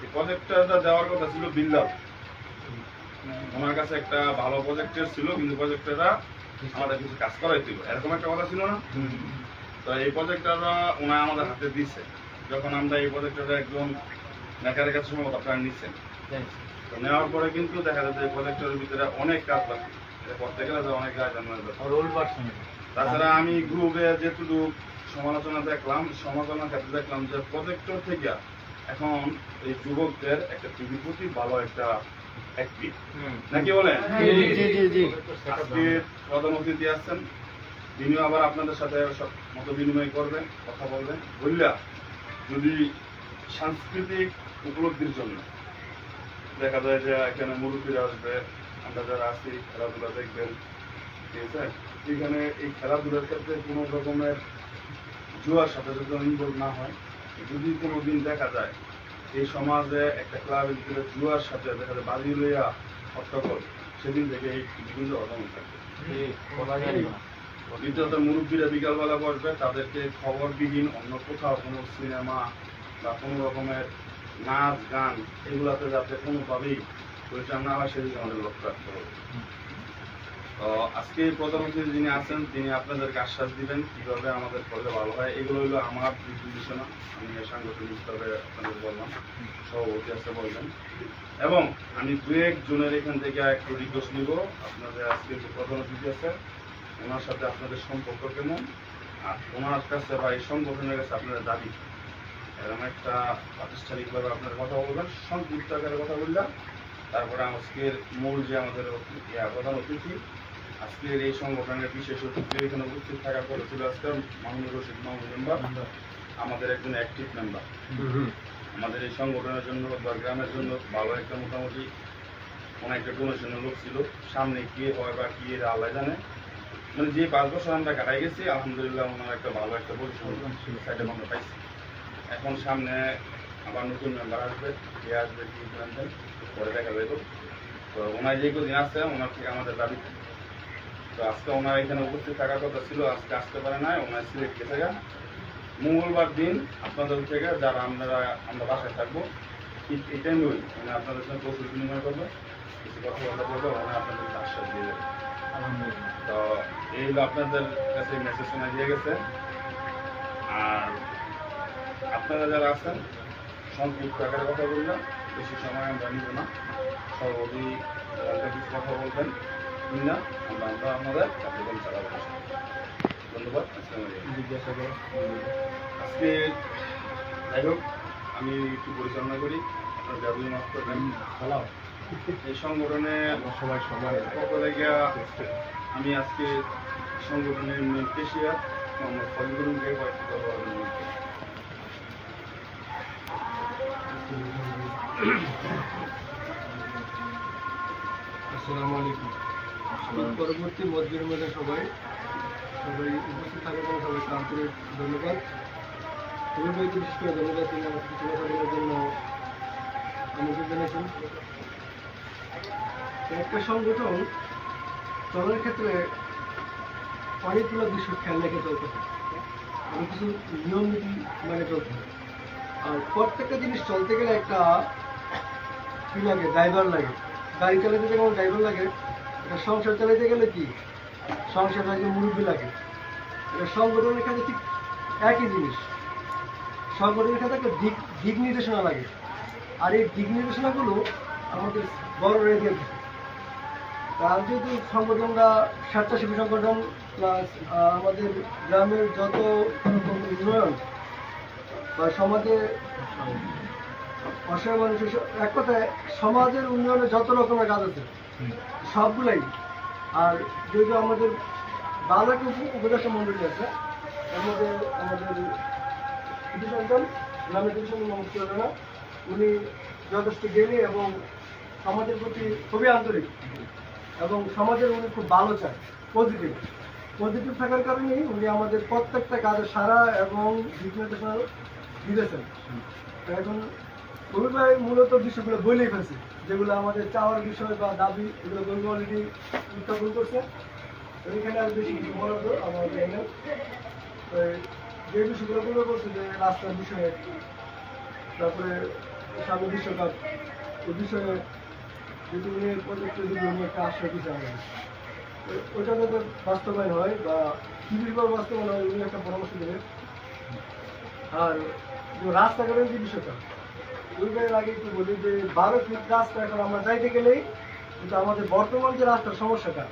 এই প্রজেক্টটা দেওয়ার কথা ছিল বিল্লাল, ওনার কাছে একটা ভালো প্রজেক্টের ছিল, কিন্তু প্রজেক্টররা আমাদের কিছু কাজ করাইছিল, এরকম একটা কথা ছিল না? তো এই প্রজেক্টররা ওনা আমাদের হাতে দিছে। যখন আমরা এই প্রজেক্টরটা একদম মেকারের কাছে সম্ভবত আপনারা নিচ্ছেন, তো নেওয়ার পরে কিন্তু দেখা যাচ্ছে এই প্রজেক্টরের ভিতরে অনেক কাজ বাকি, এটা করতে গেলে তো অনেক কাজ জানা যাবে। তাছাড়া আমি গ্রুপে যেটুকু সমালোচনা দেখলাম, সমালোচনার ক্ষেত্রে দেখলাম যে প্রজেক্টর থেকে এখন এই যুবকদের একটা টিভির প্রতি ভালো একটা অ্যাক্টিভ নাকি বলেন? জি জি জি। আজকে প্রধান অতিথি আসছেন, তিনিও আবার আপনাদের সাথে সব মত বিনিময় করবেন, কথা বলবেন, বললা যদি সাংস্কৃতিক উপলব্ধির জন্য দেখা যায় যে এখানে মুরব্বীরা আসবে, আমরা যারা আছি খেলাধুলা দেখবেন, ঠিক আছে? এখানে এই খেলাধুলার ক্ষেত্রে কোনো রকমের জুয়ার সাথে যদি ইনভলভ না হয়, যদি কোনো দিন দেখা যায় এই সমাজে একটা ক্লাবের ভিতরে জুয়ার সাথে দেখা যায় বাজি লইয়া হট্টগোল, সেদিন থেকে এই বিভিন্ন অঘটন থাকবে। দ্বিতীয়ত মুরব্বীরা বিকালবেলা বসবে, তাদেরকে খবরবিহীন অন্য কোথাও কোনো সিনেমা বা কোনো রকমের নাচ গান এগুলাতে যাতে কোনোভাবেই পরিচালনা না হয় সেদিকে আমাদের লক্ষ্য রাখতে হবে। তো আজকে প্রধানমন্ত্রী যিনি আছেন তিনি আপনাদেরকে আশ্বাস দিবেন কিভাবে আমাদের করলে ভালো হয়। এগুলো হলো আমার নির্দেশনা, আমি সাংগঠনিকভাবে আপনাদের বললাম, সভাপতি আসতে বলবেন। এবং আমি দু একজনের এখান থেকে একটু রিকোয়েস্ট নিব, আপনাদের আজকে যে প্রধান অতিথি আছে ওনার সাথে আপনাদের সম্পর্ক কেমন, আর ওনার কাছে বা এই সংগঠনের কাছে আপনাদের দাবি, এরকম একটা প্রাতিষ্ঠানিকভাবে আপনারা কথা বলবেন, সংক্ষিপ্ত আকারে কথা বললাম। তারপরে আজকের মূল যে আমাদের প্রধান অতিথি, আজকের এই সংগঠনের বিশেষ অতিথি এখানে উপস্থিত থাকার পরে ছিল আজকে মাহমুদ রশিদ মাহমুদ মেম্বার, আমাদের একজন অ্যাক্টিভ মেম্বার। আমাদের এই সংগঠনের জন্য বা গ্রামের জন্য ভালো একটা মোটামুটি অনেকটা ডোনেশনের লোক ছিল। সামনে কি হয় বা কি আল্লাহ জানে, মানে যে 5 বছর আমরা কাটাই গেছি আলহামদুলিল্লাহ ওনার একটা ভালো একটা পজিশন সাইডে আমরা পাইছি। এখন সামনে আবার নতুন মেম্বার আসবে, কে আসবে কি জানবেন পরে দেখা যাবে। তো ওনার যে কদিন আসছে ওনার থেকে আমাদের দাবি, তো আজকে ওনার এখানে উপস্থিত থাকার কথা ছিল, আজকে আসতে পারে নাই, ওনার সিলেট গেছে গা। মঙ্গলবার দিন আপনাদের থেকে যারা আমরা বাসায় থাকবো ঠিক এই টাইমে মানে আপনাদের সঙ্গে কৌশল বিনিময় করবো, কিছু কথাবার্তা বলবো, ওনার আপনাদেরকে আশ্বাস দিয়ে দেবে। তো এই হলো আপনাদের কাছে মেসেজ শোনা দিয়ে গেছে। আর আপনারা যারা আছেন সংক্ষিপ্ত আকারে কথা বললাম, বেশি সময় আমরা নিব না, সর্বদি কিছু কথা বলবেন না, আমরা আপনাদের কার্যক্রম চালাবো। ধন্যবাদ। আজকে যাই হোক আমি একটু পরিচালনা করি, আপনার ব্যবহার মাফ করবেন। এই সংগঠনে সবাই পক্ষ থেকে আমি আজকে সংগঠনের মেন কেশিয়ার মোহাম্মদ ফজলুলকে কয়েকটি কথা বলার অনুরোধ করি। আসসালামু আলাইকুম। পরবর্তী মসজিদের মধ্যে সবাই উপস্থিত থাকার জন্য সবাইকে আন্তরিক ধন্যবাদ। খুবই বিশেষ করে ধন্যবাদ তিনি আমাকে কিছু কথা বলার জন্য আমন্ত্রণ জানিয়েছেন। একটা সংগঠন চলার ক্ষেত্রে অনেকগুলো বিষয় খেয়াল রেখে চলতে হয়, আমি কিছু নিয়ম নীতি মানে চলতে হয়। আর প্রত্যেকটা জিনিস চলতে গেলে একটা কি লাগে, ড্রাইভার লাগে। গাড়ি চালাতে যেমন ড্রাইভার লাগে, এটা সংসার চালাতে গেলে কি সংসার লাগে মুরব্বী লাগে। এটা সংগঠনের ক্ষেত্রে ঠিক একই জিনিস। সংগঠনের ক্ষেত্রে একটা দিক নির্দেশনা লাগে, আর এই দিক নির্দেশনাগুলো আমাদের বড়রা দিয়ে থাকে। তার যেহেতু সংগঠনটা স্বেচ্ছাসেবী সংগঠন প্লাস আমাদের গ্রামের যত উন্নয়ন বা সমাজে অসহায় মানুষের এক কথায় সমাজের উন্নয়নে যত রকমের কাজ আছে সবগুলাই। আর যেহেতু আমাদের ভালো একটা উপদেষ্টা মন্ডলী আছে, এর মধ্যে আমাদের কৃষি সন্তান গ্রামের কৃষি সন্তান মোহাম্মদ সুরানা, উনি যথেষ্ট জ্ঞানী এবং সমাজের প্রতি খুবই আন্তরিক এবং সমাজের উনি খুব ভালো চায়, পজিটিভ থাকার কারণেই উনি আমাদের প্রত্যেকটা কাজে সারা এবং দিক নির্দেশনা দিতেছেন। এখন ভাই মূলত বিষয়গুলো বলেই ফেলছে, যেগুলো আমাদের চাওয়ার বিষয় বা দাবি, এগুলো বলবো অলরেডি উত্থাপন করছে। এখানে আর বেশি কিছু বলার তো আমার যে বিষয়গুলো বলবো বলছে যে রাস্তার বিষয়ে, তারপরে সামনে বিশ্বকাপ, এই বিষয়ে যদি উনি প্রজেক্টে যদি উনি একটা আশ্রয় দিতে হবে ওইটা যাতে বাস্তবায়ন হয় বা কীভাবে বাস্তবায়ন হয় উনি একটা পরামর্শ দেবেন। আর যে রাস্তাঘাটের যে বিষয়টা ওইটার আগে একটু বলি যে 12 ফিট রাস্তা এখন আমরা যাইতে গেলেই কিন্তু আমাদের বর্তমান যে রাস্তার সমস্যাটা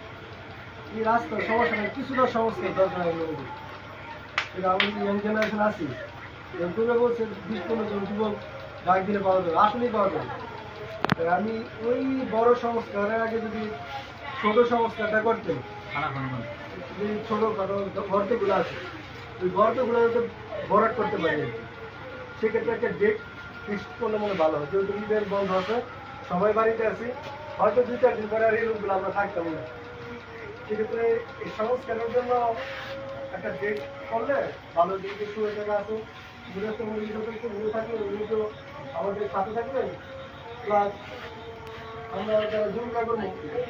এই রাস্তার সমস্যাটা কিছুটা সংস্কার দরকার আমি মনে করি। কিন্তু আমি ইয়াং জেনারেশন আছি তুমি বলছে 20-15 জন যুবক ডাক দিলে পাওয়া যাবে, আসলেই পাওয়া যাবে। তাই আমি ওই বড় সংস্কারের আগে যদি ছোট সংস্কারটা করতেন, যে ছোটখাটো গর্তগুলো আছে ওই গর্তগুলো যাতে ভরাট করতে পারি আর কি। সেক্ষেত্রে একটা ডেট ফিক্স করলে মনে ভালো হয়। যেহেতু ঈদের বন্ধ আছে সবাই বাড়িতে আছি, হয়তো 2-4 দিন পরে আর এই লোকগুলো আমরা থাকতাম না। সেক্ষেত্রে এই সংস্কারের জন্য একটা ডেট করলে ভালো দিকে শুরু জায়গা আছে গৃহস্থমূলক যত ঘুরে থাকলে উনি তো আমাদের সাথে থাকবেন, প্লাস আমরা যারা জমিটা করবো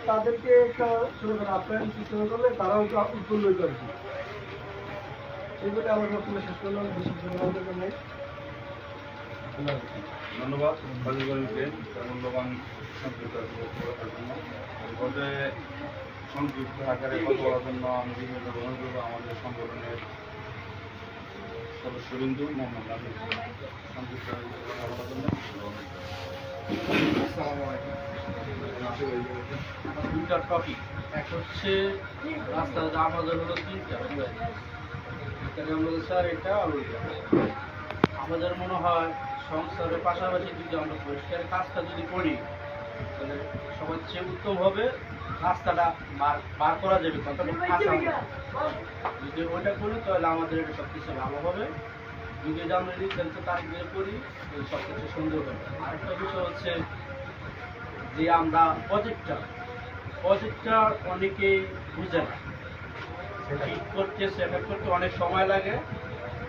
তাদেরকে একটা ছোটোখাটো আপ্যায়ন সিস্টেম করলে তারাও একটু উৎফুল্ল হইতে আর কি। এইগুলো আমার বক্তব্য শেষ করলাম, বেশি কিছু নেই। ধন্যবাদ কাজী করিমকে তার মূল্যবান সংক্ষিপ্ত করার জন্য। এরপরে সংক্ষিপ্ত আকারে কথা বলার জন্য আমি বিভিন্ন গ্রহণ করবো আমাদের সংগঠনের সদস্যবিন্দু মোহাম্মদ আমির সংক্ষিপ্ত কথা বলার জন্য। দুইটা টপিক, এক হচ্ছে রাস্তার আমাদের হলো তিনটা, স্যার এটা আর ওইটা। আমাদের মনে হয় সংসারের পাশাপাশি যদি আমরা পরিষ্কার কাজটা যদি করি তাহলে সবার চেয়ে উত্তম হবে, রাস্তাটা বার করা যাবে, কতটা ফাঁকা হবে। যদি ওইটা করি তাহলে আমাদের এটা সব কিছু ভালো হবে। যদি আমরা রিজেন্ট তারিখ বের করি তাহলে সব কিছু সুন্দর হবে। আরেকটা বিষয় হচ্ছে যে আমরা প্রজেক্টটা অনেকেই বুঝে না, ঠিক করতে সেটেল করতে অনেক সময় লাগে,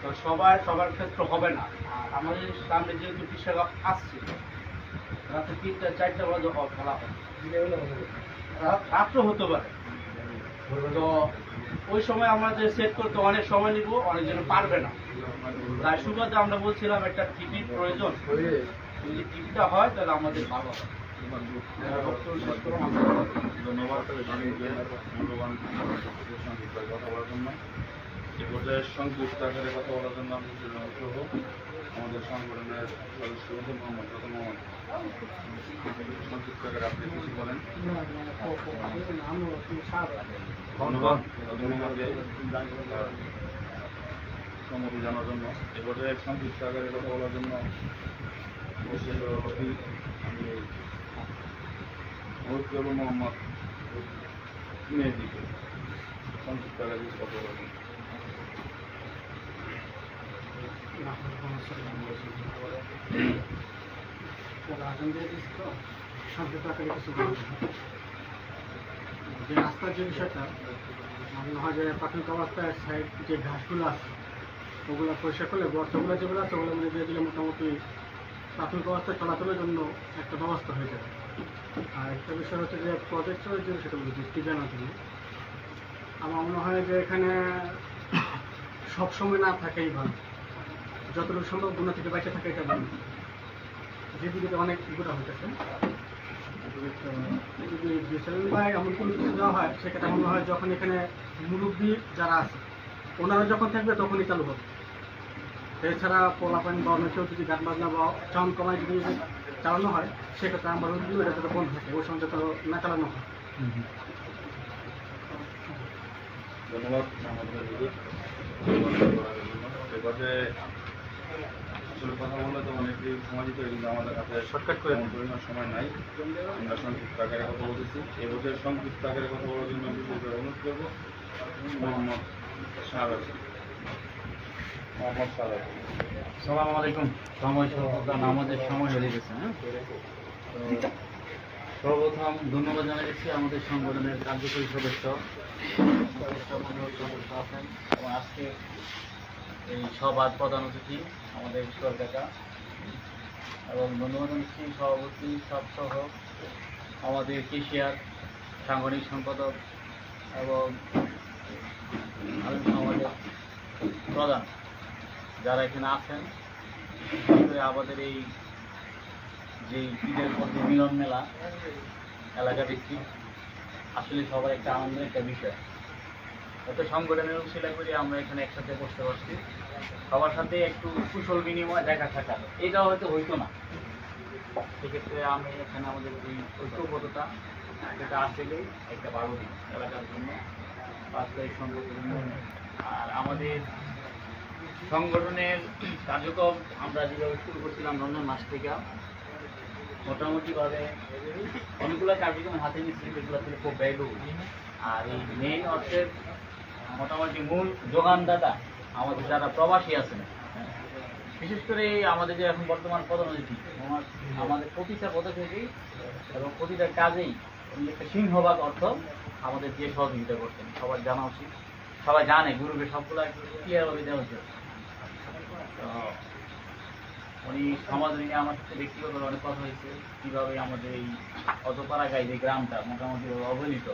তো সবার ক্ষেত্রে হবে না। আর আমাদের সামনে যেহেতু বিশ্বকাপ আসছে, রাতে 3-4 বাজে খেলা হবে, রাত্র হতে পারে, তো ওই সময় আমাদের সেট করতে অনেক সময় নিব, অনেকজন পারবে না। তাই সুবাদে আমরা বলছিলাম একটা টিভির প্রয়োজন, যদি টিভিটা হয় তাহলে আমাদের ভালো হবে। ধন্যবাদ মূল্যবান সংক্ষিপ্ত কথা বলার জন্য। এ পর্যায়ে সংক্ষিপ্ত আকারে কথা বলার জন্য আমি আমাদের সংগঠনের সদস্য মোহাম্মদ সংক্ষিপ্ত আকারে আপনি কিছু বলেন। ধন্যবাদ সম্মতি জানার জন্য। এ পর্যায়ে সংক্ষিপ্ত আকারে কথা বলার জন্য আমি মোহাম্মদ মেহেদিকে সংক্ষিপ্ত আকারে কথা বলার জন্য। যে রাস্তার যে বিষয়টা মনে হয় যে প্রাথমিক অবস্থায় সাইড যে ঘাসগুলো আছে ওগুলো পরিষ্কার করলে গর্তগুলো যেগুলো আছে ওগুলো মনে দিয়ে দিলে মোটামুটি প্রাথমিক অবস্থায় চলাচলের জন্য একটা ব্যবস্থা হয়ে যাবে। আর একটা বিষয় হচ্ছে যে প্রজেক্টের যে সেটা বলি দৃষ্টি জানার জন্য আমার মনে হয় যে এখানে সবসময় না থাকেই ভালো, যতটুকু সম্ভব গুণা থেকে বেঁচে থাকে এটা ভালো। যেদিকে অনেক গুণা হইতেছে যদি বিশাল ভাই এমন কোনো কিছু দেওয়া হয় সেক্ষেত্রে মনে হয় যখন এখানে মুরব্বী যারা আছে ওনারা যখন থাকবে তখনই চালু হবে। এছাড়া পোলাপানি বা অন্য কেউ যদি গান বাজনা বা সাউন্ড কমায় যদি চালানো হয় সেক্ষেত্রে আমার ওইগুলো এটা যাতে বন্ধ থাকে, ওই সময় যাতে না চালানো হয়। ধন্যবাদ আমাদের এবারে আসলে কথা বললে তো অনেকই সময় দিতে হয়, কিন্তু আমাদের কাছে শর্টকাট করে পরিমাণ সময় নাই। আমরা সংক্ষিপ্ত আকারে কথা বলতেছি। এবছর সংক্ষিপ্ত আকারে কথা বলার জন্য আমি অনুরোধ করবো মোহাম্মদ শাহরাজ। আসসালামু আলাইকুম। আমাদের সময় হয়ে গেছে। হ্যাঁ, তো সর্বপ্রথম ধন্যবাদ জানাচ্ছি আমাদের সংগঠনের কার্যকরী সদস্য আছেন এবং আজকে এই সভার প্রধান অতিথি আমাদের ঈশ্বর কাকা, এবং ধন্যবাদ জানাচ্ছি সভাপতি সহ আমাদের কেশিয়ার সাংগঠনিক সম্পাদক এবং আলেম সমাজের প্রধান যারা এখানে আছেন। আমাদের এই যে ঈদের পর যে মিলন মেলা এলাকা ভিত্তিক আসলে সবার একটা আনন্দের একটা বিষয়। এত সংগঠনের উশিলা করে আমরা এখানে একসাথে বসতে পারছি, সবার সাথে একটু কুশল বিনিময় দেখা সাক্ষাৎ, এটা হয়তো হইতো না। সেক্ষেত্রে আমি এখানে আমাদের এই ঐক্যবদ্ধতা এটা আসলেই একটা ভালো দিক এলাকার জন্য, বাস্তবিক সংগঠনের জন্য। আর আমাদের সংগঠনের কার্যক্রম আমরা যেভাবে শুরু করছিলাম রমজান মাস থেকে, মোটামুটিভাবে অনেকগুলো কার্যক্রম হাতে নিচ্ছি, যেগুলো থেকে খুব ব্যয়বহুল। আর এই মেইন অর্থের মোটামুটি মূল যোগানদাতা আমাদের যারা প্রবাসী আছেন, বিশেষ করে আমাদের যে এখন বর্তমান প্রধানমন্ত্রী আমাদের প্রতিটা পদক্ষেপেই এবং প্রতিটা কাজেই একটা সিংহভাগ অর্থ আমাদের দিয়ে সহযোগিতা করতেন। সবার জানা উচিত, সবাই জানে গ্রুপে সবগুলো ক্লিয়ারভাবে দেওয়া উচিত। তো উনি সমাজ নিয়ে আমার সাথে ব্যক্তিগতভাবে অনেক কথা হয়েছে, কীভাবে আমাদের এই অতপাড়াগাই যে গ্রামটা মোটামুটি অবহেলিত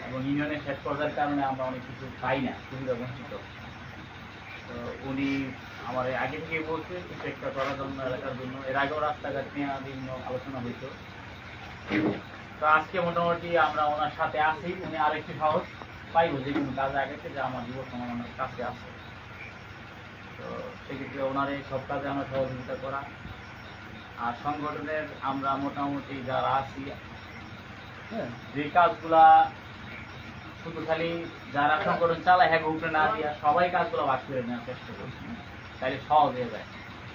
এবং ইউনিয়নের শেষ পর্যায়ের কারণে আমরা অনেক কিছু পাই না, সুবিধা বঞ্চিত। তো উনি আমার আগে থেকে বলছে কিছু একটা করার জন্য এলাকার জন্য। এর আগেও রাস্তাঘাট নিয়ে বিভিন্ন আলোচনা হইতো। তো আজকে মোটামুটি আমরা ওনার সাথে আছি, উনি আরেকটি সাহস পাইব যে কোনো কাজে আগে থেকে আমার যুব সমাজ ওনার কাছে আছে। তো সেক্ষেত্রে ওনার এই সব কাজে আমরা সহযোগিতা করা। আর সংগঠনের আমরা মোটামুটি যারা আছি, যে কাজগুলা শুধু খালি যারা সংগঠন চালায় হ্যাঁ উপরে না দিয়া সবাই কাজগুলো ভাগ করে নেওয়ার চেষ্টা করছি, তাহলে সহজ হয়ে যায়।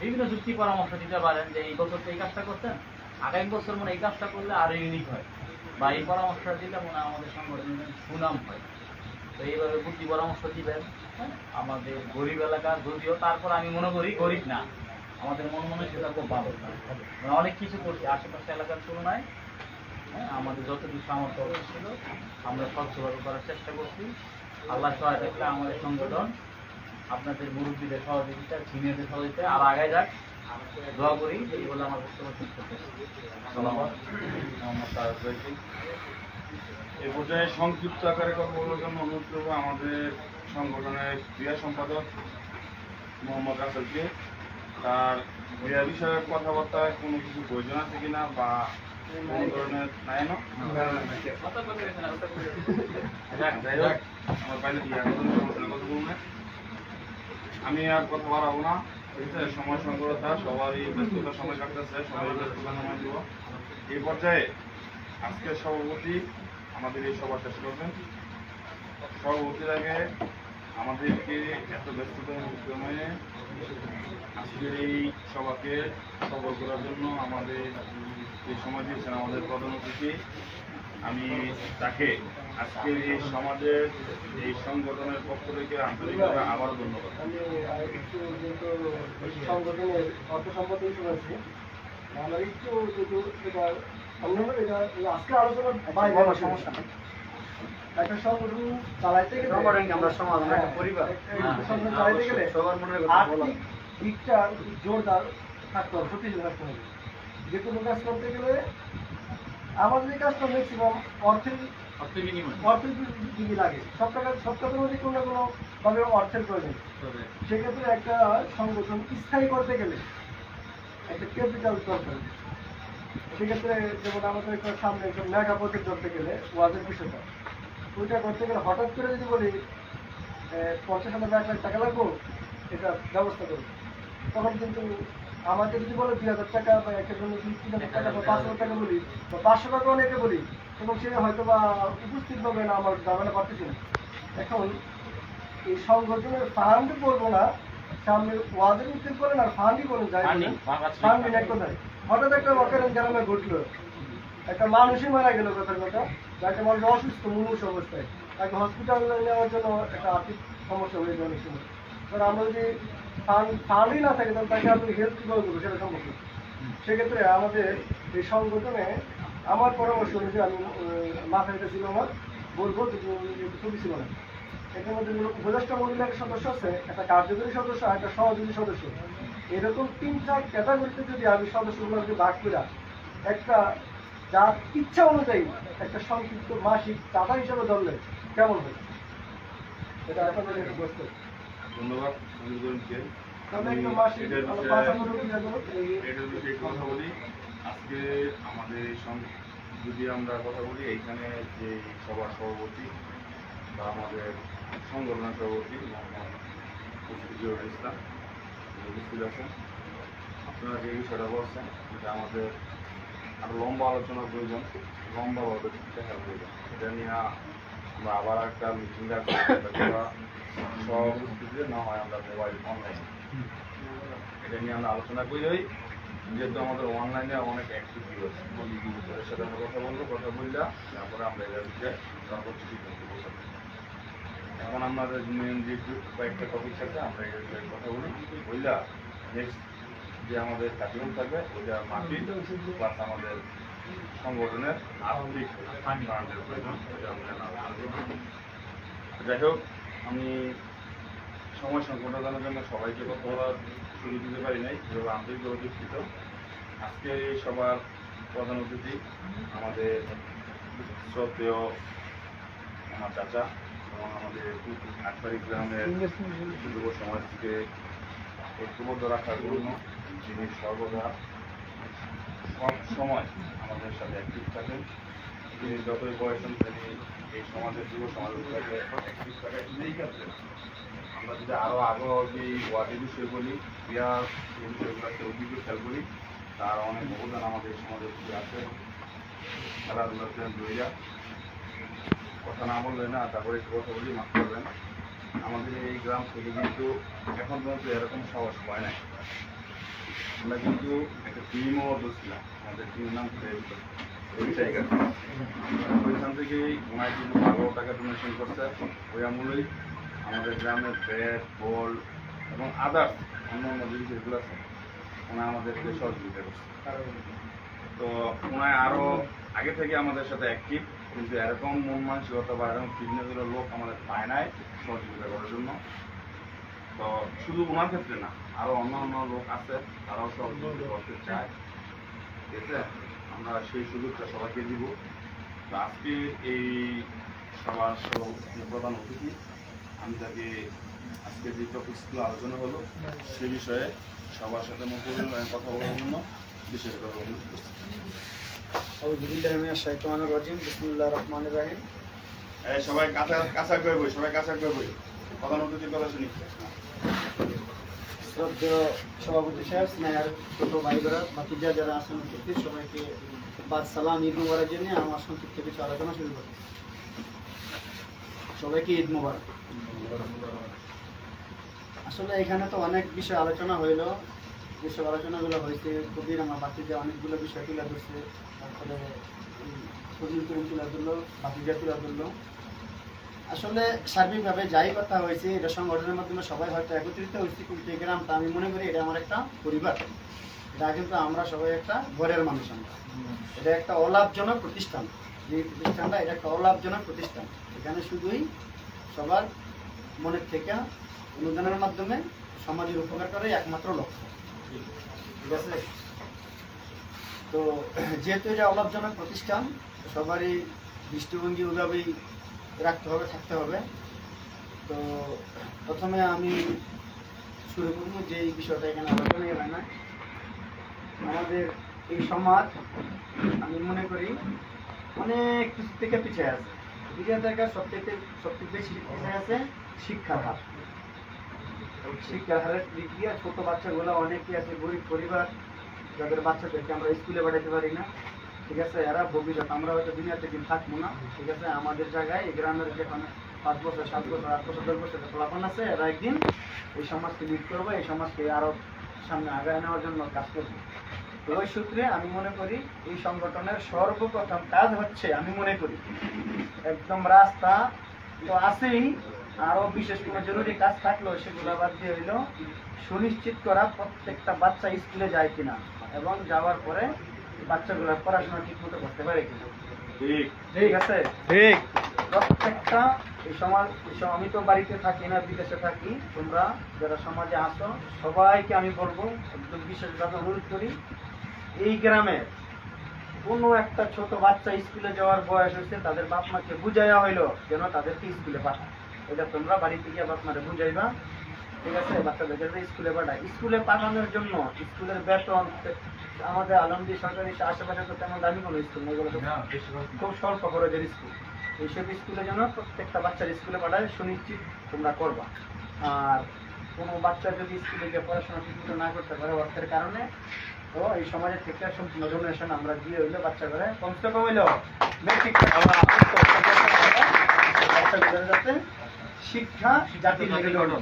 বিভিন্ন যুক্তি পরামর্শ দিতে পারেন যে এই বছর তো এই কাজটা করতেন, আগামী বছর মনে এই কাজটা করলে আরো ইউনিক হয়, বা এই পরামর্শটা দিলে মনে হয় আমাদের সংগঠনের সুনাম হয়। তো এইভাবে বুদ্ধি পরামর্শ দিবেন। হ্যাঁ, আমাদের গরিব এলাকা যদিও, তারপর আমি মনে করি গরিব না, আমাদের মনে সেটা খুব ভালো। আমরা অনেক কিছু করছি আশেপাশে এলাকার তুলনায়। হ্যাঁ, আমাদের যতটুকু সামর্থ্য ছিল আমরা স্বচ্ছভাবে করার চেষ্টা করছি। আল্লাহ সহায়তা থাকলে আমাদের সংগঠন আপনাদের মুরব্বীদের সহযোগিতা, সিনিয়রদের সহযোগিতা আর আগায় যাক, দোয়া করি। এই বলে আমার বক্তব্য শেষ করতেছি। ধন্যবাদ। এই পর্যায়ে সংক্ষিপ্ত আকারে কথা বলার জন্য অনুরোধ করবো আমাদের সংগঠনের ক্রিয়া সম্পাদক মোহাম্মদ রাসেলকে। তার ক্রিয়া বিষয়ে কথাবার্তায় কোনো কিছু প্রয়োজন আছে কিনা বা কোনো ধরনের নাই না, যাই হোক আমার বাইরে কথা বলুন না, আমি আর কথা বাড়াবো না। ঠিক আছে, সময় সংকটতা, সবারই ব্যস্ততার সময় কাটতেছে, সবাই ব্যস্ততার সময় দিব। এই পর্যায়ে আজকের সভাপতি আমাদের এই সভা শেষ করবেন। সভাপতির আগে আমাদেরকে এত ব্যস্ততার সময়ে আজকের এই সভাকে সফল করার জন্য আমাদের যে সময় দিয়েছেন আমাদের প্রধান অতিথি, আমি তাকে আজকের এই সমাজের এই সংগঠনের পক্ষ থেকে আন্তরিকভাবে আবারও ধন্যবাদ। আমি একটু যেহেতু সংগঠনের অর্থ সম্পর্কে শুনেছি, আমরা একটু যেহেতু এটা এটা আজকে আলোচনার বাইরে সমস্যা নেই। একটা সংগঠন চালাইতে গেলে আমরা সমাজ, একটা পরিবার, সংগঠন চালাইতে গেলে আর্থিক দিকটা জোরদার থাকতে হবে, শক্তিশালী থাকতে হবে। যে কোনো কাজ করতে গেলে আমাদের যে কাজটা ম্যাক্সিমাম অর্থের দিকে লাগে, সব কাজের মধ্যে কোনো না কোনো ভাবে অর্থের প্রয়োজন। সেক্ষেত্রে একটা সংগঠন স্থায়ী করতে গেলে একটা ক্যাপিটাল দরকার। সেক্ষেত্রে যেমন আমাদের একটা সামনে একজন মেগা প্রজেক্ট করতে গেলে ওয়াজের বিষয়টা, ওইটা করতে গেলে হঠাৎ করে যদি বলি 50,000 1 লাখ টাকা লাগবো, এটা ব্যবস্থা করবো, তখন কিন্তু আমাদের যদি বলে 2,000 টাকা বা একটা জন্য 3,000 টাকা বা 5,000 টাকা বলি বা 500 টাকা অনেকে বলি, এবং সে হয়তো বা উপস্থিত হবে না, আমার জানানো পারতেছি না। এখন এই সংগঠনের ফান্ড বলবো না, সামনে ওয়াজের উত্তর করেন আর ফান্ডই বলেন, যাই ফান্ডিং এক কথায়। হঠাৎ একটা লোকের গ্রামে ঘটলো, একটা মানুষই মারা গেল, কথার কথা, একটা মানুষ অসুস্থ মুমূর্ষু অবস্থায়, তাকে হসপিটাল নেওয়ার জন্য একটা আর্থিক সমস্যা হয়ে যায় অনেক সময়। কারণ আমরা যদি ফান্ডই না থাকে, তাহলে তাকে আপনি হেল্প কীভাবে করবো, সেটা সম্ভব না। সেক্ষেত্রে আমাদের এই সংগঠনে আমার পরামর্শ অনুযায়ী, আমি মাথায় এটা ছিল আমার, বলবো ছবি ছিল না, এটার মধ্যে উপদেষ্টা মহিলার সদস্য আছে, একটা কার্যকরী সদস্য আর একটা সহযোগী সদস্য, এরকম 3টা ক্যাটাগরিতে যদি আমি সদস্যগুলোকে ভাগ করে একটা যার ইচ্ছা অনুযায়ী একটা সংক্ষিপ্ত মাসিক টাকা হিসাবে ধরলে কেমন হয়, এটা আপনাদের একটু বসতে। ধন্যবাদ। তবে একটা মাসিক এটার বিষয়ে কথা বলি। আজকে আমাদের এই যদি আমরা কথা বলি, এইখানে যে সবার সভাপতি বা আমাদের সংগঠনের সভাপতি মোহাম্মদ মুফতিজুর ইসলাম উপস্থিত আছেন। আপনারা যে বিষয়টা বলছেন এটা আমাদের আরও লম্বা আলোচনার প্রয়োজন, লম্বাভাবে দেখার প্রয়োজন। এটা নিয়ে আমরা আবার একটা মিটিং রাখবো, সব উপস্থিতিতে না হয় আমরা মোবাইল অনলাইনে এটা নিয়ে আমরা আলোচনা করি। যেহেতু আমাদের অনলাইনে অনেক অ্যাক্টিভ আছে, ওদের সাথে আমরা কথা বলবো, কথা বললাম তারপরে আমরা এটার বিষয়ে সর্বোচ্চ সিদ্ধান্ত বসাবো। এখন আমাদের মেন যে কয়েকটা টপিক আছে আমরা এর বিষয়ে কথা বলি, বললা নেক্সট যে আমাদের কার্যক্রম থাকবে ওইটা মাটি প্লাস আমাদের সংগঠনের আর্থিক ফান্ডের প্রয়োজন, এটা আমরা আলোচনা করব। যাই হোক, আমি সময় সংকটনের জন্য সবাইকে কথা বলার সুযোগ দিতে পারি নাই, যেভাবে আন্তরিকভাবে দুঃখিত। আজকে এই সবার প্রধান অতিথি আমাদের শ্রদ্ধেয় আমার চাচা এবং আমাদের আটবাড়ি গ্রামের যুব সমাজকে ঐক্যবদ্ধ রাখার জন্য যিনি সর্বদা সব সময় আমাদের সাথে অ্যাক্টিভ থাকেন। তিনি যতই বয়স তিনি এই সমাজের যুব সমাজের সাথে অ্যাক্টিভ থাকেন। আমরা যদি আরও আগ্রহ যে ওয়ার্ডের বিষয় বলি, ক্রিয়ার এই বিষয়গুলোতে অভিজ্ঞ খেয়াল করি, তার অনেক অবদান আমাদের সমাজের প্রতি আছে। খেলাধুলাতে দইরা কথা না বললে না, তারপরে একটু কথা বলি মাফ করবেন। আমাদের এই গ্রাম থেকে কিন্তু এখন পর্যন্ত এরকম সাহস হয় নাই। আমরা কিন্তু একটা টিমও ধরছিলাম, আমাদের টিমের নাম টাইগার। ওইখান থেকেই ওনায় কিন্তু 12 টাকা ডোনেশন করছে। ওই আমূলেই আমাদের গ্রামের ব্যাট, বল এবং আদার্স অন্য যে বিষয়গুলো আছে ওনায় আমাদেরকে সহযোগিতা করছে। তো ওনায় আরও আগে থেকে আমাদের সাথে অ্যাক্টিভ, কিন্তু এরকম মন মানসিকতা বা এরকম ফিটনেসের লোক আমাদের পায় নাই সহযোগিতা করার জন্য। তো শুধু ওনার ক্ষেত্রে না, আরও অন্য লোক আছে, তারাও সহযোগিতা করতে চায়। ঠিক আছে, আমরা সেই সুযোগটা সবাইকে দিব। তো আজকে এই সবার প্রধান অতিথি, আমি তাকে আজকে যে টপিকসগুলো আলোচনা হলো সে বিষয়ে সবার সাথে কথা বলার জন্য বিশেষভাবে অনুরোধ করছি। সবাই কাছা করে বই, সবাই কাছা করে বই। প্রধান অতিথির কথা শুনি। শ্রদ্ধেয় সভাপতি সাহেব, স্নেহের ছোট ভাই বোনেরা, ভাতিজা যারা আছেন উপস্থিত, সবাইকে বাদ সালাম ঈদ মুবারক জন্য আমার সংক্ষিপ্ত কিছু আলোচনা শুরু করি। সবাইকে ঈদ মুবারক। আসলে এখানে তো অনেক বিষয় আলোচনা হইলো, যেসব আলোচনাগুলো হয়েছে কবির আমার ভাতিজা অনেকগুলো বিষয় তুলে ধরছে, তারপরে কবির তুলে ধরলো, ভাতিজা তুলে ধরলো। আসলে সার্বিকভাবে যাই কথা হয়েছে, এটা সংগঠনের মাধ্যমে সবাই হয়তো একত্রিত হয়েছে, কিন্তু এই গ্রামটা আমি মনে করি এটা আমার একটা পরিবার। এটা কিন্তু আমরা সবাই একটা ঘরের মানুষ। এটা একটা অলাভজনক প্রতিষ্ঠান, যে প্রতিষ্ঠানটা এটা একটা অলাভজনক প্রতিষ্ঠান। এখানে শুধুই সবার মনের থেকে অনুদানের মাধ্যমে সমাজের উপকার করাই একমাত্র লক্ষ্য। ঠিক আছে, তো যেহেতু এটা অলাভজনক প্রতিষ্ঠান, সবারই দৃষ্টিভঙ্গি ওইভাবেই রাখতে হবে, থাকতে হবে। তো প্রথমে আমি শুরু করবো যে এই বিষয়টা এখানে আলোচনাই হয় না। আমাদের এই সমাজ আমি মনে করি অনেক কিছু থেকে পিছিয়ে আছে। দ্বিতীয় জায়গায় সবথেকে বেশি পিছিয়ে আছে শিক্ষার হার। শিক্ষার হারের দিক দিয়ে ছোট বাচ্চাগুলো অনেকেই আছে গরিব পরিবার, যাদের বাচ্চাদেরকে আমরা স্কুলে পাঠাতে পারি না। ঠিক আছে, এরা ভবিষ্যৎ, আমরা হয়তো দুনিয়াতে দিন থাকবো না। ঠিক আছে, আমাদের জায়গায় এই গ্রামের যেখানে 5 বছর 7 বছর 8 বছর 10 বছর ফলাফল আছে, এরা একদিন এই সমাজকে লিড করবে, এই সমাজকে আরো সামনে আগায় নেওয়ার জন্য কাজ করবে। তো ওই সূত্রে আমি মনে করি এই সংগঠনের সর্বপ্রথম কাজ হচ্ছে, আমি মনে করি একদম রাস্তা তো আছেই, আরো বিশেষ কোনো জরুরি কাজ থাকলেও সেগুলো বাদ দিয়ে হইল সুনিশ্চিত করা প্রত্যেকটা বাচ্চা স্কুলে যায় কিনা, এবং যাওয়ার পরে বাচ্চাগুলো পড়াশোনা ঠিক মতো করতে পারে কিনা। ঠিক আছে, ঠিক প্রত্যেকটা এই সমাজ, আমি তো বাড়িতে থাকি না, বিদেশে থাকি, তোমরা যারা সমাজে আসো সবাইকে আমি বলবো, একদম বিশেষভাবে অনুরোধ করি, এই গ্রামের কোনো একটা ছোট বাচ্চা স্কুলে যাওয়ার বয়স হচ্ছে, তাদের বাপ মাকে বুঝাইয়া হইলো যেন তাদেরকে স্কুলে পাঠায়। এটা তোমরা বাড়িতে গিয়ে বাপ মারে বুঝাইবা, ঠিক আছে, বাচ্চাদেরকে যে স্কুলে পাঠায়, স্কুলে পাঠানোর জন্য স্কুলের বেতন আমাদের আলমগীর সরকারি আশেপাশে তো তেমন দামি কোনো স্কুল নেই, এগুলো তো খুব স্বল্প খরচের স্কুল। এইসব স্কুলে যেন প্রত্যেকটা বাচ্চার স্কুলে পাঠায় সুনিশ্চিত তোমরা করবা। আর কোনো বাচ্চা যদি স্কুলে গিয়ে পড়াশোনা ঠিকমতো না করতে পারে অর্থের কারণে, তো এই সমাজের থেকে সম্পূর্ণ ডোনেশন আমরা দিয়ে হইলে বাচ্চা করে কমসে কম হইলেও মেট্রিক বাচ্চাগুলোর যাতে শিক্ষা জাতির মেরুদণ্ড,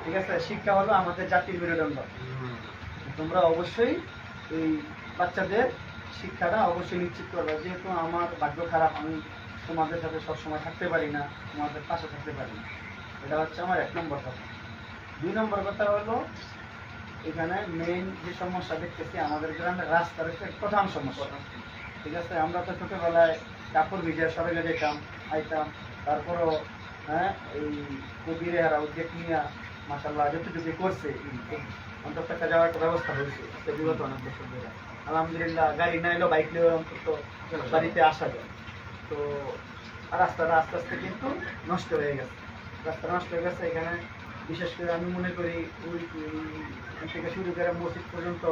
ঠিক আছে, শিক্ষা হলো আমাদের জাতির মেরুদণ্ড। তোমরা অবশ্যই এই বাচ্চাদের শিক্ষাটা অবশ্যই নিশ্চিত করবে। যেহেতু আমার ভাগ্য খারাপ, আমি তোমাদের সাথে সবসময় থাকতে পারি না, তোমাদের পাশে থাকতে পারি না, এটা হচ্ছে আমার 1 নম্বর কথা। 2 নম্বর কথা হলো এখানে মেইন যে সমস্যা দেখতেছি আমাদের গ্রামের রাস্তার হচ্ছে প্রধান সমস্যা। ঠিক আছে, আমরা তো ছোটবেলায় কাপড় ভিজে সরগে যেতাম আইতাম, তারপরও হ্যাঁ এই কবিরে হারা উদ্যোগ নিয়ে মাসাল্লাহ যতটুকু করছে অন্তত একটা যাওয়ার একটা ব্যবস্থা হয়েছে বিগত অনেক বছর ধরে। আলহামদুলিল্লাহ গাড়ি না এলেও বাইক নিয়েও অন্তত বাড়িতে আসা যায়। তো রাস্তাটা আস্তে আস্তে কিন্তু নষ্ট হয়ে গেছে, রাস্তা নষ্ট হয়ে গেছে। এখানে বিশেষ করে আমি মনে করি ওই থেকে শুরু করে মসজিদ পর্যন্ত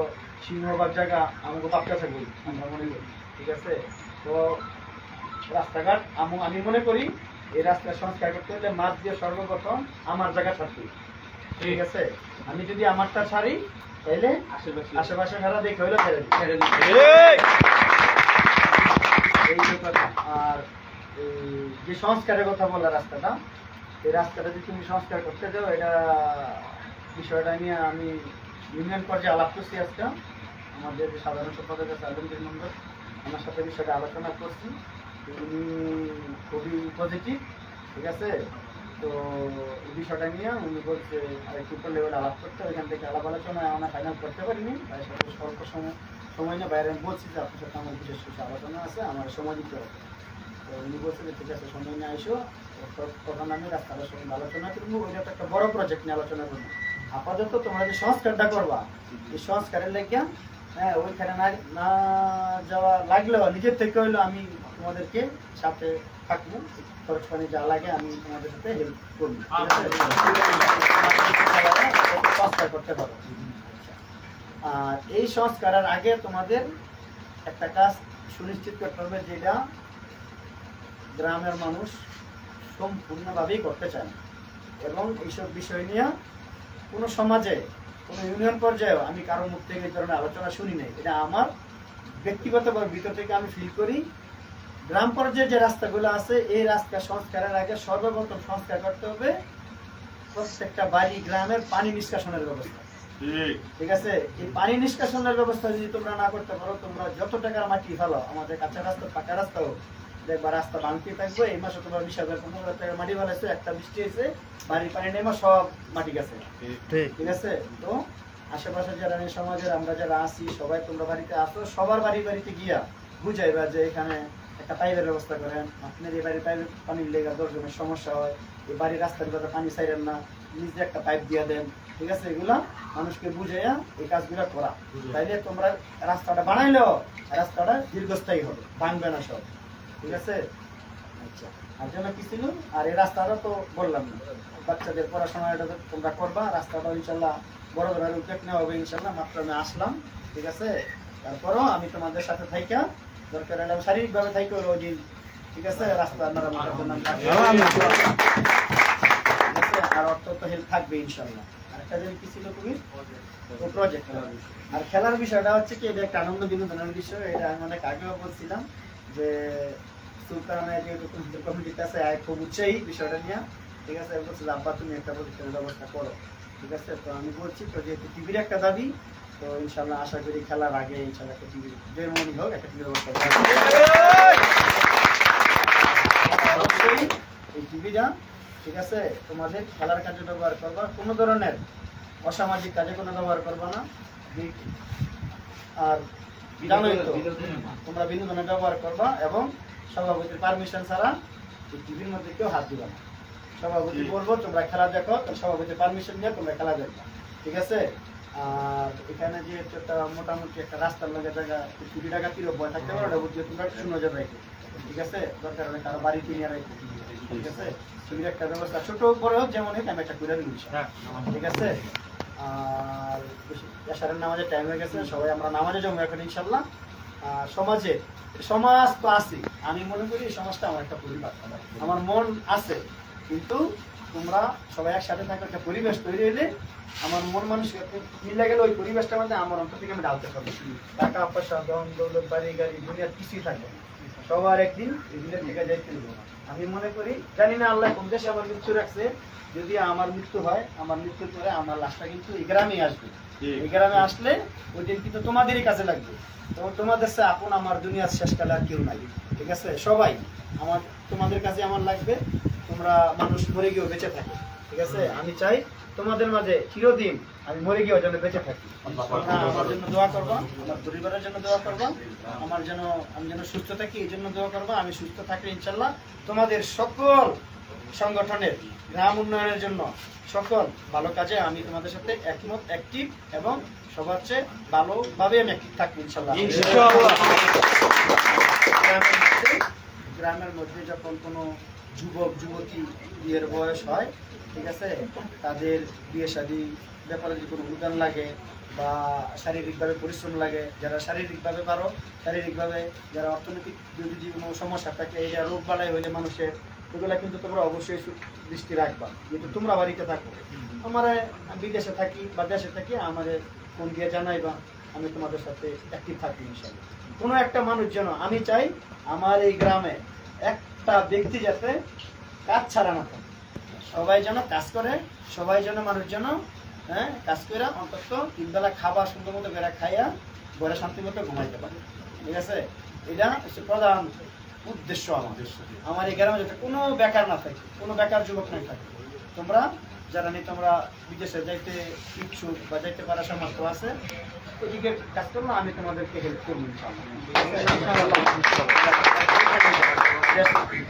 সিংহবাগ জায়গা আমাকে বাচ্চা বলি আমরা মনে করি। ঠিক আছে, তো রাস্তাঘাট আমি মনে করি এই রাস্তার সংস্কার করতে হলে মাছ দিয়ে সর্বপ্রথম আমার জায়গা ছাড়তে। ঠিক আছে, আমি যদি আমারটা ছাড়ি তাহলে আশেপাশে সারা দেখে হইলো ছেড়ে দিই। এই ব্যাপারটা। আর যে সংস্কারের কথা বলা রাস্তাটা, এই রাস্তাটা যদি তুমি সংস্কার করতে যাও, এটা বিষয়টা নিয়ে আমি ইউনিয়ন পর্যায়ে আলাপ করছি। আজকে আমাদের যে সাধারণ সম্পাদক আছে আলমগীর মন্ডল, আমার সাথে বিষয়টা আলোচনা করছি, উনি খুবই পজিটিভ। ঠিক আছে, তো এই বিষয়টা নিয়ে উনি বলছে আর একটু উপর লেভেলে আলাপ করতে, ওইখান থেকে আলাপ আলোচনায় আমরা ফাইনাল করতে পারিনি, তাই সাথে স্বল্প সময় নিয়ে বাইরে বলছি যে আপনার সাথে আমার বিশেষ কিছু আলোচনা আছে, আমার সময় দিতে হবে। তো উনি বলছে যে ঠিক আছে সময় নিয়ে আসো, তখন আমি রাস্তাটার সঙ্গে আলোচনা করবো। ওইটা তো একটা বড় প্রজেক্ট নিয়ে আলোচনা করবো। আপাতত তোমরা যে সংস্কারটা করবা, এই সংস্কারের লেগে হ্যাঁ ওইখানে না যাওয়া লাগলেও নিজের থেকে হইলেও আমি তোমাদেরকে সাথে থাকবো, খরচ পানি যা লাগে আমি তোমাদের সাথে হেল্প করবো, সংস্কার করতে পারো। আর এই সংস্কারের আগে তোমাদের একটা কাজ সুনিশ্চিত করতে হবে, যেটা গ্রামের মানুষ সম্পূর্ণভাবেই করতে চায় না। এবং এইসব বিষয় নিয়ে কোনো সমাজে কোনো ইউনিয়ন পর্যায়েও আমি কারোর মুখ থেকে এই ধরনের আলোচনা শুনি নাই। এটা আমার ব্যক্তিগতভাবে ভিতর থেকে আমি ফিল করি। গ্রাম পর্যায়ে যে রাস্তাগুলো আছে, এই রাস্তা সংস্কারের আগে সর্বপ্রথম সংস্কার করতে হবে প্রত্যেকটা বাড়ি গ্রামের পানি নিষ্কাশনের ব্যবস্থা। ঠিক আছে, এই পানি নিষ্কাশনের ব্যবস্থা যদি তোমরা না করতে পারো, তোমরা যত টাকার মাটি ফেলো, আমাদের কাঁচা রাস্তা পাকা রাস্তা হোক, দেখবা রাস্তা ভাঙতে থাকবে। এই মাসে তোমার 20,000-15,000 টাকার মাটি ফেলাইছো, একটা বৃষ্টি হয়েছে, বাড়ির পানি নেমা সব মাটি গেছে। ঠিক আছে, তো আশেপাশে যারা এই সমাজের আমরা যারা আছি সবাই তোমরা বাড়িতে আসো, সবার বাড়িতে গিয়া বুঝাইবা যে এখানে একটা পাইপের ব্যবস্থা করেন, আপনার এই বাড়ির পাইপের পানির লেগে 10 জনের সমস্যা হয়, এই বাড়ির রাস্তার কথা পানি ছাইরেন না, নিজে একটা পাইপ দিয়ে দেন। ঠিক আছে, এগুলা মানুষকে বুঝাইয়া এই কাজগুলা করা, তাইলে তোমরা রাস্তাটা বানাইলেও রাস্তাটা দীর্ঘস্থায়ী হবে, ভাঙবে না সব। ঠিক আছে, আচ্ছা, আর জন্য কি ছিল, আর এই রাস্তাটা তো বললাম না, বাচ্চাদের পড়াশোনাটা তোমরা করবা, রাস্তাটা ইনশাল্লাহ বড় ধরনের উদ্যোগ নেওয়া হবে ইনশাল্লাহ। মাত্র আমি আসলাম, ঠিক আছে, তারপরও আমি তোমাদের সাথে থাইকা দরকার হলে শারীরিকভাবে থাইকা রোজই, ঠিক আছে, রাস্তা মেরামতের জন্য আর অর্থ তো হেল্প থাকবে ইনশাল্লাহ। আর একটা জিনিস কি ছিল তুমি প্রজেক্ট, আর খেলার বিষয়টা হচ্ছে কি, এটা একটা আনন্দ বিনোদনের বিষয়। এটা আমি অনেক আগেও বলছিলাম যে সুলতানের যেহেতু কমিটিতে আছে খুব উৎসাহী বিষয়টা নিয়ে। ঠিক আছে, বলছি আব্বা তুমি একটা প্রজেক্টের ব্যবস্থা করো। ঠিক আছে, তো আমি বলছি তো যেহেতু টিভির একটা দাবি, তো ইনশাল্লাহ আশা করি খেলার আগে ইনশাল্লাহ একটা টিভি যেমনই হোক একটা টিভির ব্যবস্থা অবশ্যই। এই টিভিটা ঠিক আছে তোমাদের খেলার কাজে ব্যবহার করবা, কোনো ধরনের অসামাজিক কাজে কোনো ব্যবহার করবা না। আর জানোই তো তোমরা বিনোদনে ব্যবহার করবা, এবং সভাপতির পারমিশন ছাড়া এই টিভির মধ্যে কেউ হাত দিবা না। সভাপতি বলবো তোমরা খেলা দেখো, সভাপতির পারমিশন নিয়ে তোমরা খেলা দেখবা। ঠিক আছে, আর এখানে যে একটা মোটামুটি একটা রাস্তার লাগে জায়গা, চুরি ডাকাতিরও ভয় থাকতে পারো, ওটা বুঝিয়ে তোমরা একটু নজর রাখো। ঠিক আছে, দরকার হলে কারো বাড়িতে নিয়ে রাখো। ঠিক আছে ছবির একটা ব্যবস্থা ছোট বড় হোক যেমন হোক আমি একটা করে দিই ঠিক আছে। আর এশারের নামাজের টাইম হয়ে গেছে, সবাই আমরা নামাজে জমা এখন ইনশাল্লাহ। সমাজ তো আছে, আমি মনে করি এই সমাজটা আমার একটা পরিবার, আমার মন আছে, কিন্তু তোমরা সবাই একসাথে থাকো, একটা পরিবেশ তৈরি হইলে আমার মন মানুষ মিলে গেলে ওই পরিবেশটার মধ্যে আমার অন্তর থেকে আমি ডালতে পারবো। টাকা পয়সা ধন দৌলত বাড়ি গাড়ি দুনিয়ার কিছুই থাকবে না, সবার একদিন এই দুনিয়া থেকে যাইতে দেবো। আমি মনে করি জানি না আল্লাহ কোন দেশে আমার মৃত্যু রাখছে, যদি আমার মৃত্যু হয় আমার মৃত্যুর পরে আমার লাশটা কিন্তু এই গ্রামেই আসবে। এই গ্রামে আসলে ওই দিন কিন্তু তোমাদেরই কাজে লাগবে, তখন তোমাদের সে আপন আমার দুনিয়ার শেষকালে আর কেউ নাই, ঠিক আছে। সবাই আমার তোমাদের কাছে আমার লাগবে, তোমরা মানুষ মরে গিয়েও বেঁচে থাকে, ঠিক আছে। আমি চাই তোমাদের মাঝে চিরদিন আমি মরে গিয়েও যেন বেঁচে থাকি। আমার জন্য দোয়া করবা, আমার পরিবারের জন্য দোয়া করবা, আমি যেন সুস্থ থাকি এই জন্য দোয়া করবা। আমি সুস্থ থাকলে ইনশাল্লাহ তোমাদের সকল সংগঠনের গ্রাম উন্নয়নের জন্য সকল ভালো কাজে আমি তোমাদের সাথে একমত, অ্যাক্টিভ এবং সবার চেয়ে ভালোভাবে আমি অ্যাক্টিভ থাকবো ইনশাল্লাহ। গ্রামের মধ্যে যখন কোনো যুবক যুবতী বিয়ের বয়স হয়, ঠিক আছে, তাদের বিয়ে শাদী ব্যাপারে যদি কোনো অনুদান লাগে বা শারীরিকভাবে পরিশ্রম লাগে, যারা শারীরিকভাবে পারো, শারীরিকভাবে যারা অর্থনৈতিক যদি কোনো সমস্যা থাকে, এই যে রোগ বালাই হইলে মানুষের, এগুলা কিন্তু তোমরা অবশ্যই দৃষ্টি রাখবা। কিন্তু তোমরা বাড়িতে থাকো, আমার বিদেশে থাকি বা দেশে থাকি, আমাদের ফোন দিয়ে জানাইবা, আমি তোমাদের সাথে অ্যাক্টিভ থাকি ইনশাল্লাহ। কোনো একটা মানুষ যেন, আমি চাই আমার এই গ্রামে একটা ব্যক্তি যাতে কাজ ছাড়া না থাকে, সবাই যেন কাজ করে, সবাই যেন মানুষ যেন কাজ করে অন্তত 3 বেলা খাবার সুন্দর মতো বেড়া খাইয়া ঘরে শান্তি মতো ঘুমাইতে পারে, ঠিক আছে। এটা হচ্ছে প্রধান উদ্দেশ্য আমার এই গ্রামে, যাতে কোনো বেকার না থাকে, কোনো বেকার যুবক না থাকে। তোমরা যারা নিয়ে তোমরা বিদেশে যাইতে ইচ্ছুক বা যাইতে পারার সামর্থ্য আছে, ওইদিকে কাজ করবো, আমি তোমাদেরকে হেল্প করবো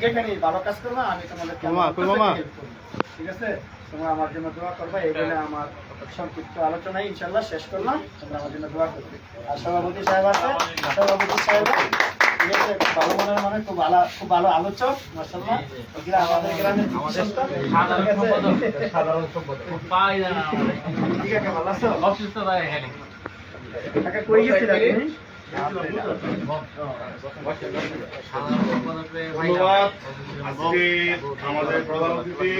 যেখানে ভালো কাজ করবো, আমি তোমাদেরকে হেল্প করবো, ঠিক আছে। তোমরা আমার জন্য দোয়া করবা, এই বলে আমার সংক্ষিপ্ত আলোচনায় ইনশাল্লাহ শেষ করলাম। তোমরা আমার জন্য দোয়া করবে। আর সভাপতি সাহেব আছে, সভাপতি সাহেব ভালো মনের মানে খুব ভালো আলোচক, মাশাআল্লাহ। আমাদের গ্রামের সাধারণ সম্পাদক ঠিক আছে, ভালো আছো? অসুস্থতা এখানে টাকা কই গেছিল তুমি? ধন্যবাদ। আজকে আমাদের প্রধান অতিথি,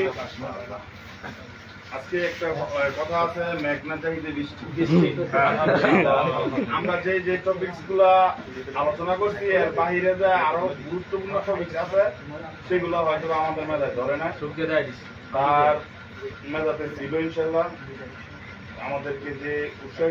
আজকে একটা কথা আছে, মেঘনা চাইতে বৃষ্টি। আমরা যে টপিকস গুলা আলোচনা করছি এর বাহিরে যে আরো গুরুত্বপূর্ণ টপিকস আছে, সেগুলো হয়তো আমাদের মেধায় ধরে না, তার মেধাতে ছিল ইনশাল্লাহ। আমাদেরকে যে উৎসাহিত